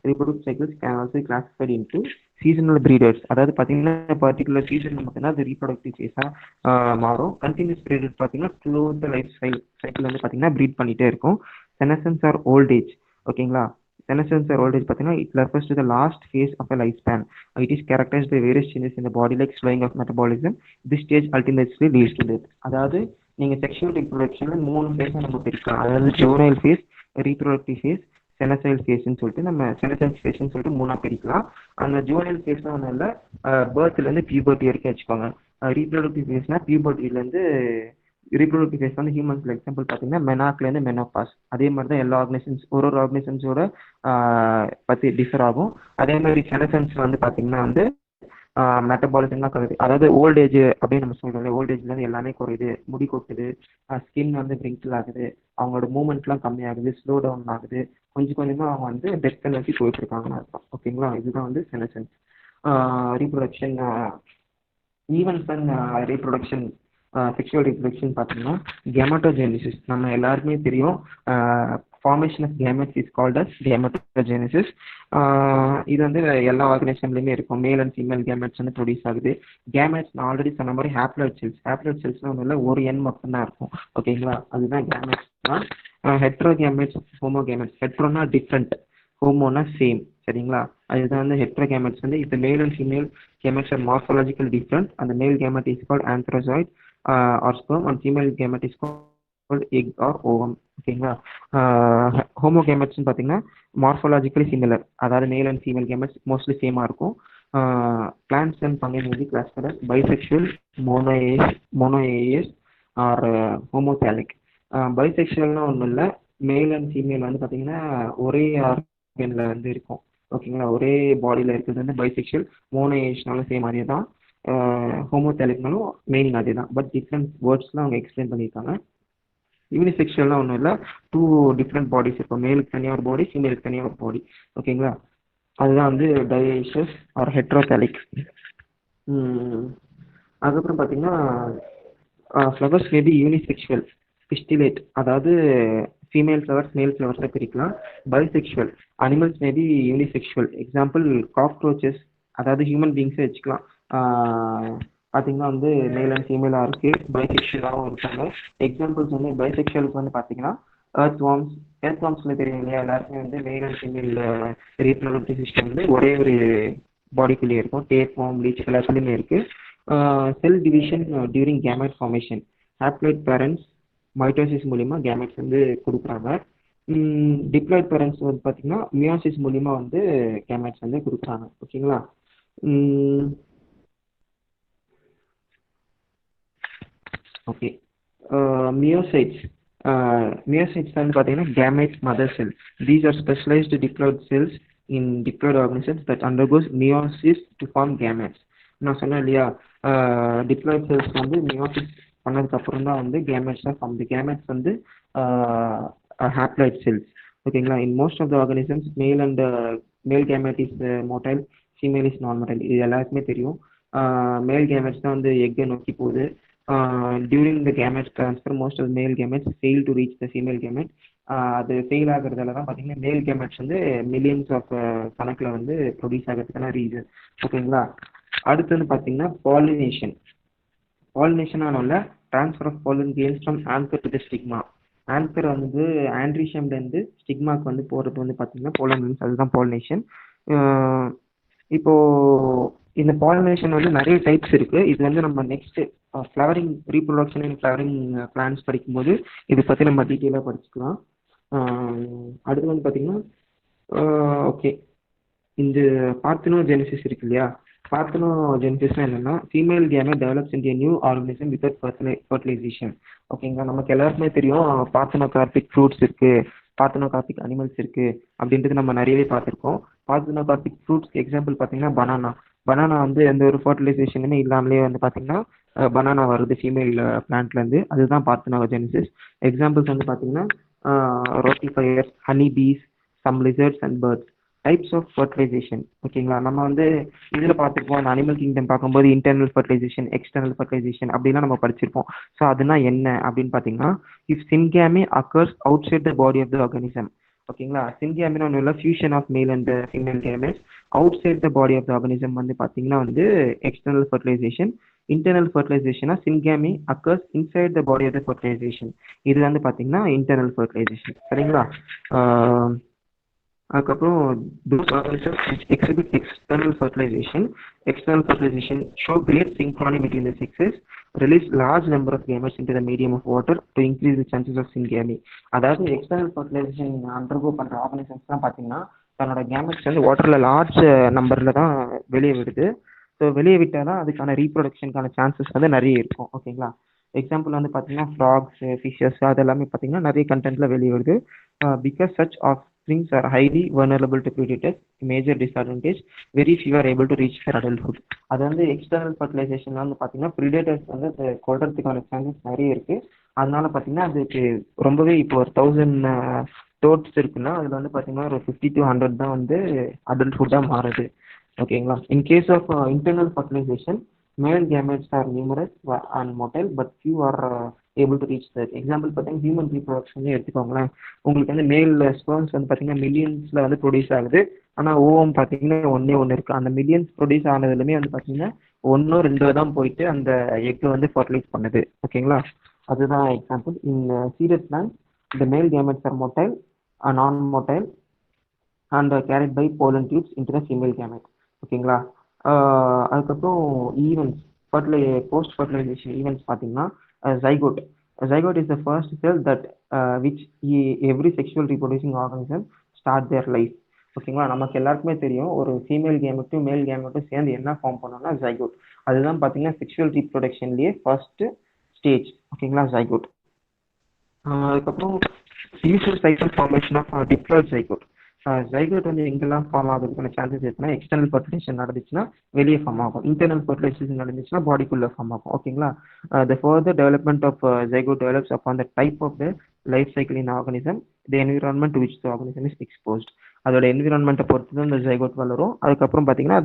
reproductive cycles can also be classified into seasonal breeders. அதாவது பார்த்தீங்கன்னா பர்டிகுலர் சீசன் மட்டும்தான் அது ரீப்ரொடக்டிவ் ஃபேஸாக மாறும். கண்டினியூஸ் ப்ரீடர் பார்த்தீங்கன்னா த்ரூ த லைஃப் சைக்கிள் வந்து பார்த்தீங்கன்னா ப்ரீட் பண்ணிகிட்டே இருக்கும். Senescence or old age. ஓகேங்களா. செனசன்ஸ் ஆர் ஓல்ட் ஏஜ் பார்த்தீங்கன்னா it refers to the last phase of a life span. It is characterized by various changes in the body like slowing of metabolism. This stage ultimately leads to death. அதாவது நீங்கள் செக்ஷுவல் ரீப்ரொடக்ஷனில் 3 ஃபேஸாக நம்ம பிரிக்கலாம். அதாவது juvenile phase, reproductive phase, senile ஃபேஸ்ன்னு சொல்லிட்டு நம்ம செனசைல் ஃபேஸ்ன்னு சொல்லிட்டு 3ஆக பிரிக்கலாம். அந்த ஜுவனைல் ஃபேஸ்லாம் ஒன்றும் இல்லை, பர்த்லேருந்து பியூபர்ட்டி வரைக்கும் வச்சுக்கோங்க. ரீப்ரொடக்டிவ் ஃபேஸ்னா பியூபர்ட்டிலேருந்து ரீப்ரொடக்டிவ் ஃபேஸ் வந்து ஹியூமன்ஸ்ல எக்ஸாம்பிள் பார்த்தீங்கன்னா மெனாக்லேருந்து மெனோபாஸ். அதே மாதிரி தான் எல்லா ஆர்கனிசம்ஸ் ஒரு ஆர்கனிசம்ஸோட பற்றி டிஃபர் ஆகும். அதே மாதிரி செனசன்ஸ் வந்து பார்த்தீங்கன்னா வந்து மெட்டபாலிசம்லாம் குறையுது. அதாவது ஓல்டேஜ் அப்படின்னு நம்ம சொல்கிறோம். ஓல்டேஜ்லேருந்து எல்லாமே குறையுது, முடி கொட்டுது, ஸ்கின் வந்து பிரிங்கிள் ஆகுது, அவங்களோட மூமெண்ட்லாம் கம்மியாகுது, ஸ்லோ டவுன் ஆகுது, கொஞ்சம் கொஞ்சமாக அவங்க வந்து டெத் நோக்கி போயிட்டு இருக்காங்கன்னு அர்த்தம். ஓகேங்களா. இதுதான் வந்து senescence. Reproduction events and reproduction sexual reproduction பார்த்தீங்கன்னா கேமட்டோஜெனிசிஸ் நம்ம எல்லாருக்குமே தெரியும். Formation of gametes is called as gametogenesis. இது வந்து எல்லா ஆர்கனைசேஷன்லையுமே இருக்கும். மேல் அண்ட் ஃபீமேல் கேமெட்ஸ் வந்து ப்ரொடியூஸ் ஆகுது. கேமெட்ஸ் நான் ஆல்ரெடி சொன்ன மாதிரி ஹேப்ளாய்ட் செல்ஸ்லாம் ஒன்றும் இல்லை, ஒரு எண் மட்டும்தான் இருக்கும். ஓகேங்களா. அதுதான் கேமெட்ஸ் தான். Hetero gametes, homo gametes. ஹெட்ரோனா டிஃப்ரெண்ட், ஹோமோனா சேம். சரிங்களா. அதுதான் வந்து ஹெட்ரோ கேமெட்ஸ் வந்து இந்த male and female gametes are morphologically different, and the male gamete is called anthrozoid or sperm, and female gamete is called egg or ovum. ஓகேங்களா. ஹோமோகேமெட்ஸ்னு பார்த்தீங்கன்னா morphologically similar, அதாவது மேல் அண்ட் ஃபீமேல் கேமெட்ஸ் மோஸ்ட்லி சேமாக இருக்கும். Plants and fungi may be classified bisexual, monoecious or homothallic. பைசெக்சுவல்னா ஒன்றும் இல்லை, மேல் அண்ட் ஃபீமேல் வந்து பார்த்தீங்கன்னா ஒரே ஆர்கனில் வந்து இருக்கும். ஓகேங்களா. ஒரே பாடியில் இருக்கிறது வந்து பைசெக்சுவல். மோனோஏஷ்னாலும் சேம் அதே தான். ஹோமோதேலிக்னாலும் மீனிங் அதே தான், பட் டிஃப்ரெண்ட் வேர்ட்ஸ்லாம் அவங்க எக்ஸ்பிளைன் பண்ணியிருக்காங்க. யூனிசெக்ஷுவல்லாம் ஒன்றும் இல்லை, 2 டிஃப்ரெண்ட் பாடிஸ் இருக்கும், மேலுக்கு தனியாக ஒரு பாடி, ஃபீமேலுக்கு தனியாக ஒரு பாடி. ஓகேங்களா, அதுதான் வந்து டைஷஸ் ஆர் ஹெட்ரோதேலிக். அதுக்கப்புறம் பார்த்தீங்கன்னா ஃப்ளவர்ஸ் மேபி யூனிசெக்ஷுவல் பிஸ்டிலேட், அதாவது ஃபீமேல் ஃப்ளவர்ஸ் மேல் ஃப்ளவர்ஸை பிரிக்கலாம். Bisexual animals maybe unisexual, example cockroaches, அதாவது ஹியூமன் பீங்ஸை வச்சுக்கலாம். பார்த்தீங்கன்னா வந்து மேல் அண்ட் ஃபீமேலாக இருக்குது, பைசெக்ஷுவலாகவும் இருக்காங்க. எக்ஸாம்பிள்ஸ் வந்து பைசெக்ஷுவலுக்கு வந்து பார்த்தீங்கன்னா எர்த்வார்ம்ஸில் தெரியும் இல்லையா, எல்லாருமே வந்து மேல் அண்ட் ஃபீமேல் ரீப்ரொடக்டிவ் சிஸ்டம் வந்து ஒரே ஒரு பாடிக்குள்ளேயே இருக்கும். டேப் ஃபார்ம் லீச் எல்லாத்துலேயுமே இருக்குது. Cell division during gamete formation, haploid parents mitosis மூலிமா கேமெட்ஸ் வந்து கொடுக்குறாங்க. டிப்ளாய்ட் பேரண்ட்ஸ் வந்து பார்த்தீங்கன்னா மியோசிஸ் மூலிமா வந்து கேமெட்ஸ் வந்து கொடுக்குறாங்க. ஓகேங்களா, ஓகே. மியோசைட்ஸ் வந்து பார்த்தீங்கன்னா gamete mother cell. These are specialized diploid cells in diploid organisms that undergoes meiosis to form gametes. நான் சொன்னேன் இல்லையா, டிப்ளாய்ட் செல்ஸ் வந்து மியோசிஸ் பண்ணதுக்கு அப்புறம் தான் வந்து கேமெட்ஸ் தான் ஃபார்ம். கேமெட்ஸ் வந்து ஹாப்ளாய்ட் செல்ஸ். ஓகேங்களா, in most of the organisms male gamete is motile, female is non motile. இது எல்லாருக்குமே தெரியும். மேல் கேமெட்ஸ் தான் வந்து எக்கை நோக்கி போகுது. During the gametes transfer most of male gametes fail to reach the female gamete. அது ஃபெயில் ஆகுறதால தான் பார்த்தீங்கன்னா மேல் கேமெட்ஸ் வந்து மில்லியன்ஸ் ஆஃப் கணக்கில் வந்து ப்ரொடியூஸ் ஆகிறதுக்கான ரீசன். ஓகேங்களா, அடுத்து வந்து பார்த்தீங்கன்னா பாலினேஷன். பாலினேஷனால transfer of pollen grains from anther to the stigma. Anther வந்து ஆண்ட்ரிஷம்லேருந்து ஸ்டிக்மாக்கு வந்து போகிறது வந்து பார்த்தீங்கன்னா போலன் மீன்ஸ், அதுதான் பாலினேஷன். இப்போ இந்த பாலினேஷன் வந்து நிறைய டைப்ஸ் இருக்குது. இது வந்து நம்ம next flowering reproduction and flowering plans படிக்கும்போது இதை பற்றி நம்ம டீட்டெயிலாக படிச்சுக்கலாம். அடுத்து வந்து பார்த்தீங்கன்னா ஓகே, இந்த பார்த்தினோஜெனிசிஸ் இருக்கு இல்லையா, பார்த்தினோஜெனிசிஸ்னா என்னன்னா female gamete develops into new organism without fertilisation. ஓகேங்களா, நமக்கு எல்லாருக்குமே தெரியும் பார்த்தினோகார்பிக் ஃப்ரூட்ஸ் இருக்கு, பார்த்தினோகார்பிக் அனிமல்ஸ் இருக்கு அப்படின்றது நம்ம நிறையவே பார்த்துருக்கோம். பார்த்தினோகார்பிக் ஃப்ரூட்ஸ்க்கு எக்ஸாம்பிள் பார்த்தீங்கன்னா பனானா வந்து எந்த ஒரு ஃபர்டிலைசேஷனுமே இல்லாமலே வந்து பார்த்தீங்கன்னா பனானா வருது ஃபீமேல் பிளான்ட்லேருந்து, அதுதான் பார்த்தினோஜெனிசிஸ். எக்ஸாம்பிள்ஸ் வந்து பார்த்தீங்கன்னா rotifers, honey bees, some lizards and birds. Types of fertilization. ஓகேங்களா, நம்ம வந்து இதில் பார்த்துருப்போம், அந்த அனிமல் கிங்டம் பார்க்கும்போது இன்டர்னல் ஃபர்டிலைசேஷன், எக்ஸ்டர்னல் ஃபர்டிலைசேஷன் அப்படிலாம் நம்ம படிச்சிருப்போம். ஸோ அதுனா என்ன அப்படின்னு பார்த்தீங்கன்னா, if syngamy occurs outside the body of the organism. ஓகேங்களா, சின்கேமின்னு ஒன்று இல்லை, fusion of male and female gametes outside the body of the organism வந்து பார்த்தீங்கன்னா வந்து எக்ஸ்டர்னல் ஃபர்டிலைசேஷன். இன்டர்னல் ஃபர்டிலைசேஷனா சின்கேமி occurs inside the body of the fertilization, இது வந்து பார்த்தீங்கன்னா இன்டர்னல் ஃபர்டிலைசேஷன். சரிங்களா, அதுக்கப்புறம் those organisms which exhibit external fertilization show great synchrony between the sexes, release large number of gametes into the medium of water to increase the chances of syngamy. அதாவது external fertilisation undergo பண்ணுற ஆர்கனிசம்ஸ்லாம் பார்த்தீங்கன்னா தன்னோட gametes வந்து வாட்டரில் large நம்பரில் தான் வெளியே விடுது. ஸோ வெளியே விட்டால் தான் அதுக்கான ரீப்ரொடக்ஷனுக்கான சான்சஸ் வந்து நிறைய இருக்கும். ஓகேங்களா, எக்ஸாம்பிள் வந்து பார்த்தீங்கன்னா ஃப்ராக்ஸ், ஃபிஷஸ், அது எல்லாமே பார்த்தீங்கன்னா நிறைய கண்டென்ட்டில் வெளியே வருது. Because such of springs are highly vulnerable to predators. Major disadvantage, very few are able to reach their adulthood. அது வந்து எக்ஸ்டர்னல் ஃபர்டிலைசேஷன் வந்து பார்த்தீங்கன்னா ப்ரிடேட்டர்ஸ் வந்து கொள்றதுக்கான சான்சஸ் நிறைய இருக்கு. அதனால பார்த்தீங்கன்னா அதுக்கு ரொம்பவே இப்போ ஒரு 1000 டோட்ஸ் இருக்குன்னா அதில் வந்து பார்த்தீங்கன்னா ஒரு 50 to 100 தான் வந்து அடல்ட்ஹுட்டாக மாறுது. ஓகேங்களா, in case of internal fertilization male gametes are numerous and motile but few are able to reach that. Example பார்த்தீங்கன்னா ஹியூமன் ரீப்ரொடக்ஷன் எடுத்துக்கோங்களேன், உங்களுக்கு வந்து மேல் ஸ்பெர்ம்ஸ் வந்து பார்த்தீங்கன்னா மில்லியன்ஸில் வந்து ப்ரொடியூஸ் ஆகுது. ஆனால் ஓவம் பார்த்தீங்கன்னா ஒன்று இருக்குது. அந்த மில்லியன்ஸ் ப்ரொடியூஸ் ஆனதுலையுமே வந்து பார்த்தீங்கன்னா 1-2 தான் போயிட்டு அந்த எக்கை வந்து ஃபர்டிலைஸ் பண்ணுது. ஓகேங்களா, அதுதான் example. In serious plant the male gametes are motile, non-motile and carried by pollen tubes into the female gamete. ஓகேங்களா, அதுக்கப்புறம் ஈவெண்ட்ஸ் போஸ்ட் ஃபர்டிலைசேஷன் ஈவெண்ட்ஸ் பார்த்தீங்கன்னா zygote is the first cell that which every sexual reproducing organism start their life. ஓகேங்களா, நமக்கு எல்லாருக்குமே தெரியும் ஒரு female கேமெட்டும் மேல் கேமெட்டும் சேர்ந்து என்ன ஃபார்ம் பண்ணோம்னா zygote. அதுதான் பார்த்தீங்கன்னா செக்ஷுவல் ரீப்ரொடக்ஷன்லேயே ஃபர்ஸ்ட் ஸ்டேஜ். ஓகேங்களா, zygote. அதுக்கப்புறம் usual cycle formation of diploid zygote. Zygote வந்து எங்கெல்லாம் ஃபார்ம் ஆகுறதுக்கான சான்சஸ் இருக்குன்னா, எக்ஸ்டர்னல் ஃபர்டிலைசேஷன் நடந்துச்சுன்னா வெளியே ஃபார்ம் ஆகும், இன்டர்னல் ஃபர்டிலைசேஷன் நடந்துச்சுன்னா பாடிக்குள்ள ஃபார்ம் ஆகும். ஓகேங்களா? The further development of zygote develops upon the type of the life cycle in organism, the environment to which the organism is exposed. அதோட என்விரான்மெண்ட்டை பொறுத்து தான் இந்த ஜைகோட் வளரும். அதுக்கப்புறம் பார்த்தீங்கன்னா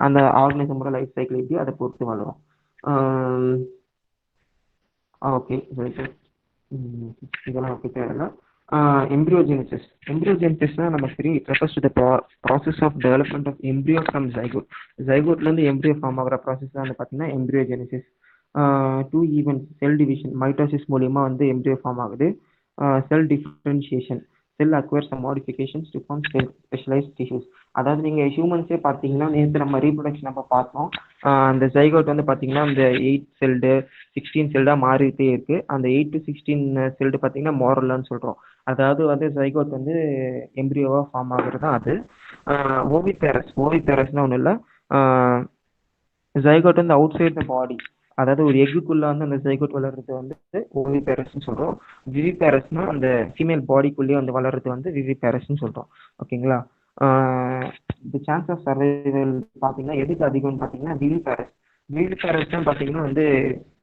அந்த ஆர்கனிசமோட லைஃப் சைக்கிள் எப்படி அதை பொறுத்து வளரும். ஓகே, இதெல்லாம் ஓகே தேவையில்லை. Embryogenesis. Embryogenesis நம்ம சரி, it refers to the process of development of embryo from zygote. Zygoteல இருந்து embryo ஃபார்ம் ஆகிற ப்ராசஸ் தான் வந்து பார்த்தீங்கன்னா embryogenesis. Two event cell division, mitosis மூலியமா வந்து எம்ப்ரியோ ஃபார்ம் ஆகுது. Cell differentiation, cell acquire some modifications to form specialised tissues. அதாவது நீங்கள் ஹியூமன்ஸே பார்த்தீங்கன்னா நேற்று நம்ம ரீப்ரொடக்ஷன் நம்ம பார்த்தோம். அந்த ஜைகோட் வந்து பார்த்தீங்கன்னா அந்த 8 செல்டு 16 செல்டாக மாறிட்டே இருக்கு. அந்த 8 to 16 செல்டு பார்த்தீங்கன்னா மோரல்லான்னு சொல்கிறோம். அதாவது வந்து ஜைகோட் வந்து எம்ப்ரியோவாக ஃபார்ம் ஆகுறது தான் அது. ஓவிபேரஸ்னா ஒன்றும் இல்லை, ஜைகோட் வந்து அவுட் சைட் த பாடி, அதாவது ஒரு எக்குள்ள வந்து அந்த ஜைகோட் வளர்றது வந்து ஓவிபேரஸ்ன்னு சொல்கிறோம். விவிபேரஸ்னா அந்த ஃபீமேல் பாடிக்குள்ளேயே வந்து வளர்றது வந்து விவிபேரஸ்ன்னு சொல்கிறோம். ஓகேங்களா? இந்த சான்ஸ் ஆஃப் சர்வைவல் பார்த்தீங்கன்னா எதுக்கு அதிகம்னு பார்த்தீங்கன்னா விவிபேரஸ் தான் பார்த்தீங்கன்னா வந்து,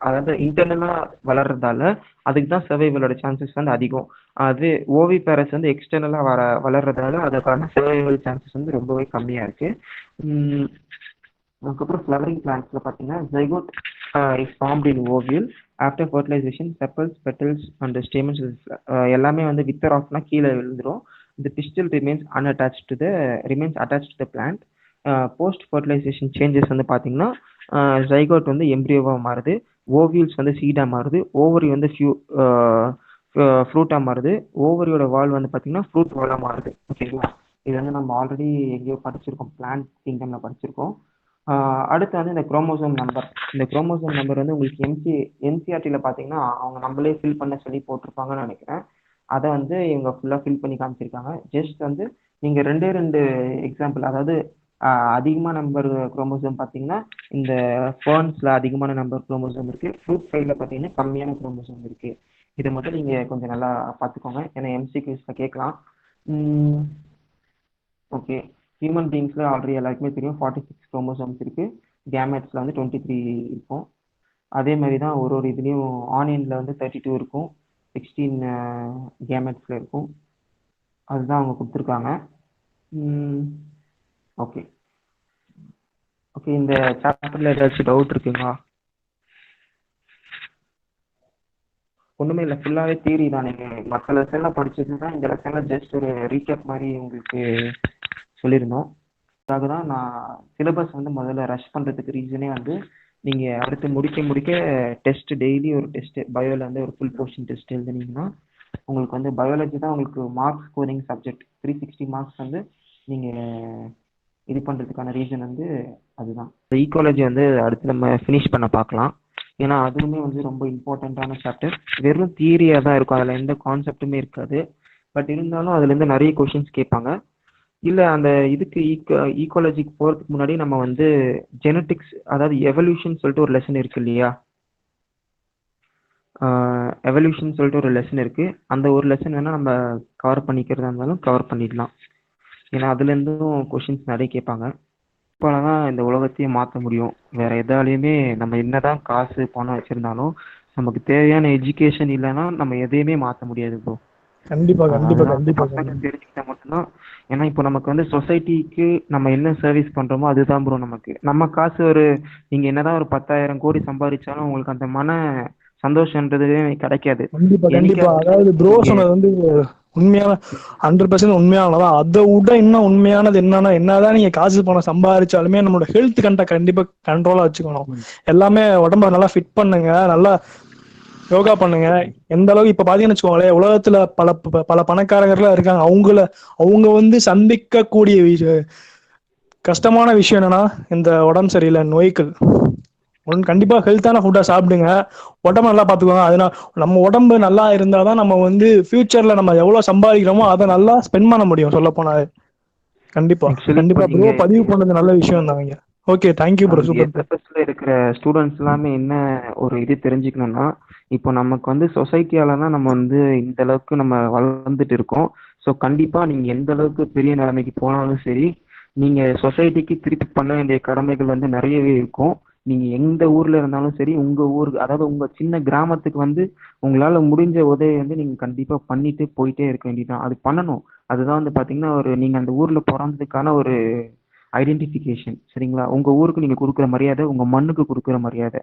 அதாவது இன்டர்னலாக வளர்றதால அதுக்கு தான் சர்வைவலோட சான்சஸ் வந்து அதிகம். அது ஓவிபேரஸ் வந்து எக்ஸ்டர்னலாக வளர்றதால அதுக்கான சர்வைவல் சான்சஸ் வந்து ரொம்பவே கம்மியாக இருக்குது. அதுக்கப்புறம் ஃப்ளவரிங் பிளான்ட்ஸ்ல பார்த்தீங்கன்னா zygote is formed in ovule after fertilisation, chappals petals and stamens எல்லாமே வந்து வித்தர் ஆஃப்னா கீழே விழுந்துடும். இந்த pistil remains attach to the plant. Post fertilisation changes வந்து பார்த்தீங்கன்னா ஜைகோட் வந்து எம்ப்ரியோவாக மாறுது, ஓவியல்ஸ் வந்து சீடாக மாறுது, ஓவரி வந்து ஃப்ரூட்டாக மாறுது, ஓவரியோட வால் வந்து பார்த்தீங்கன்னா ஃப்ரூட் வாலாக மாறுது. ஓகேங்களா? இது வந்து நம்ம ஆல்ரெடி எங்கேயோ படிச்சிருக்கோம், பிளான்ட் கிங்டம்ல படிச்சிருக்கோம். அடுத்து வந்து இந்த குரோமோசோம் நம்பர். இந்த குரோமோசோம் நம்பர் வந்து உங்களுக்கு என்சிஆர்டியில் பார்த்தீங்கன்னா அவங்க நம்மளே ஃபில் பண்ண சொல்லி போட்டிருப்பாங்கன்னு நினைக்கிறேன். அதை வந்து இவங்க ஃபுல்லாக ஃபில் பண்ணி காமிச்சிருக்காங்க. ஜஸ்ட் வந்து நீங்கள் ரெண்டு எக்ஸாம்பிள், அதாவது அதிகமான நம்பர் குரோமோசோம் பார்த்தீங்கன்னா இந்த ஃபர்ன்ஸில் அதிகமான நம்பர் குரோமோசோம் இருக்குது, ஃப்ரூட் சைடில் பார்த்தீங்கன்னா கம்மியான குரோமோசோம் இருக்குது. இதை மட்டும் நீங்கள் கொஞ்சம் நல்லா பார்த்துக்கோங்க, ஏன்னா எம்சிக்யூஸில் கேட்கலாம். ஓகே, ஹியூமன் பீயிங்ஸில் ஆல்ரெடி எல்லாருக்குமே தெரியும் 46 குரோமோசோம்ஸ் இருக்குது, கேமெட்ஸில் வந்து 23 இருக்கும். அதே மாதிரி தான் ஒரு இதுலேயும் ஆனியனில் வந்து 32 இருக்கும், 16 கேமெட்ஸில் இருக்கும். அதுதான் அவங்க கொடுத்துருக்காங்க. ஓகே ஓகே, இந்த சாப்டரில் ஏதாச்சும் டவுட் இருக்குங்களா? ஒன்றுமே இல்லை, ஃபுல்லாகவே தியரி தான். நீங்கள் மற்ற லெசன்லாம் படிச்சது தான், இந்த லெசனில் ஜஸ்ட் ஒரு ரீகேப் மாதிரி உங்களுக்கு சொல்லியிருந்தோம். அதுக்காக தான் நான் சிலபஸ் வந்து முதல்ல ரஷ் பண்ணுறதுக்கு ரீசனே வந்து, நீங்கள் அடுத்து முடிக்க டெஸ்ட், டெய்லி ஒரு டெஸ்ட், பயோவில் வந்து ஒரு ஃபுல் போர்ஷன் டெஸ்ட் எழுதுனீங்கன்னா உங்களுக்கு வந்து பயாலஜி தான் உங்களுக்கு மார்க்ஸ் ஸ்கோரிங் சப்ஜெக்ட். 360 மார்க்ஸ் வந்து நீங்கள் இது பண்ணுறதுக்கான ரீசன் வந்து அதுதான். ஈக்காலஜி வந்து அடுத்து நம்ம ஃபினிஷ் பண்ண பார்க்கலாம், ஏன்னா அதுவுமே வந்து ரொம்ப இம்பார்ட்டண்ட்டான சாப்டர். வெறும் தியரியாக தான் இருக்கும், அதில் எந்த கான்செப்ட்டுமே இருக்காது. பட் இருந்தாலும் அதுலேருந்து நிறைய கொஷின்ஸ் கேட்பாங்க. இல்லை அந்த இதுக்கு ஈக்காலஜிக்கு போகிறதுக்கு முன்னாடி நம்ம வந்து ஜெனட்டிக்ஸ், அதாவது எவல்யூஷன் சொல்லிட்டு ஒரு லெசன் இருக்கு இல்லையா, எவல்யூஷன் சொல்லிட்டு ஒரு லெசன் இருக்குது. அந்த ஒரு லெசன் வேணால் நம்ம கவர் பண்ணிக்கிறதா இருந்தாலும் கவர் பண்ணிடலாம், ஏன்னா அதுலேருந்தும் கொஷின்ஸ் நிறைய கேட்பாங்க. இப்போனா தான் இந்த உலகத்தையே மாற்ற முடியும். வேறு எதாலையுமே நம்ம என்னதான் காசு பணம் வச்சுருந்தாலும் நமக்கு தேவையான எஜுகேஷன் இல்லைன்னா நம்ம எதையுமே மாற்ற முடியாது ப்ரோ. கண்டிப்பா கண்டிப்பா கண்டிப்பா தெரிஞ்சுக்கிட்டா மட்டும்தான். ஏன்னா இப்போ நமக்கு வந்து சொசைட்டிக்கு நம்ம என்ன சர்வீஸ் பண்றோமோ அதுதான் ப்ரோ நமக்கு. நம்ம காசு நீங்க என்னதான் ஒரு 10,000 கோடி சம்பாதிச்சாலும் உங்களுக்கு அந்த மன சந்தோஷம்ன்றது கிடைக்காது. கண்டிப்பா கண்டிப்பா. அதாவது ப்ரோ சொன்னது வந்து உண்மையான 100% உண்மையானதான். அதை விட இன்னும் உண்மையானது என்னன்னா, என்னதான் நீங்க காசு பணம் சம்பாதிச்சாலுமே நம்மளோட ஹெல்த் கண்டிப்பா கண்ட்ரோலா வச்சுக்கணும். எல்லாமே உடம்ப நல்லா ஃபிட் பண்ணுங்க, நல்லா யோகா பண்ணுங்க. எந்த அளவுக்கு இப்ப பாத்தீங்கன்னு வச்சுக்கோங்களேன், உலகத்துல பல பணக்காரங்கள்லாம் இருக்காங்க. அவங்க வந்து சந்திக்கக்கூடிய கஷ்டமான விஷயம் என்னன்னா, இந்த உடம்பு சரியில்லை நோய்கள். கண்டிப்பா ஹெல்த்தான ஃபுட்டா சாப்பிடுங்க, உடம்ப நல்லா பாத்துக்கோங்க. அதனால நம்ம உடம்பு நல்லா இருந்தாதான் நம்ம வந்து ஃபியூச்சர்ல நம்ம எவ்வளவு சம்பாதிக்கிறோமோ அதை நல்லா ஸ்பெண்ட் பண்ண முடியும், சொல்ல போனா. கண்டிப்பா கண்டிப்பா ப்ரோ, பதிவு பண்ணது நல்ல விஷயம் தாங்க. Okay, thank you bro, super bro. SFSல இருக்கிற ஸ்டூடெண்ட்ஸ் எல்லாமே என்ன ஒரு இது தெரிஞ்சுக்கணும்னா, இப்போ நமக்கு வந்து சொசைட்டியால தான் நம்ம வந்து இந்த அளவுக்கு நம்ம வளர்ந்துட்டு இருக்கோம். ஸோ கண்டிப்பாக நீங்கள் எந்த அளவுக்கு பெரிய நிலைமைக்கு போனாலும் சரி, நீங்கள் சொசைட்டிக்கு திருப்பி பண்ண வேண்டிய கடமைகள் வந்து நிறையவே இருக்கும். நீங்கள் எந்த ஊரில் இருந்தாலும் சரி, உங்கள் ஊருக்கு, அதாவது உங்கள் சின்ன கிராமத்துக்கு வந்து உங்களால் முடிஞ்ச உதவி வந்து நீங்கள் கண்டிப்பாக பண்ணிட்டு போயிட்டே இருக்க வேண்டியதுதான். அது பண்ணணும். அதுதான் வந்து பார்த்தீங்கன்னா ஒரு நீங்கள் அந்த ஊரில் பிறந்ததுக்கான ஒரு ஐடென்டிஃபிகேஷன். சரிங்களா? உங்கள் ஊருக்கு நீங்கள் கொடுக்குற மரியாதை, உங்கள் மண்ணுக்கு கொடுக்குற மரியாதை.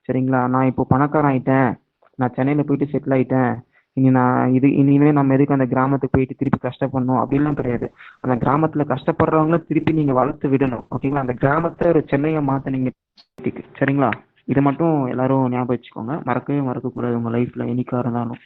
சரிங்களா? நான் இப்போ பணக்காரன் ஆயிட்டேன், நான் சென்னையில் போயிட்டு செட்டில் ஆயிட்டேன், இனிமே நம்ம எதுக்கு அந்த கிராமத்துக்கு போயிட்டு திருப்பி கஷ்டப்படணும் அப்படின்லாம் கிடையாது. அந்த கிராமத்துல கஷ்டப்படுறவங்கள திருப்பி நீங்க வளர்த்து விடணும். ஓகேங்களா? அந்த கிராமத்தை ஒரு சென்னையை மாத்தினீங்க. சரிங்களா? இதை மட்டும் எல்லாரும் ஞாபகம் வச்சுக்கோங்க. மறக்கவே மறக்க கூடாது உங்க லைஃப்ல என்னைக்கா இருந்தாலும்.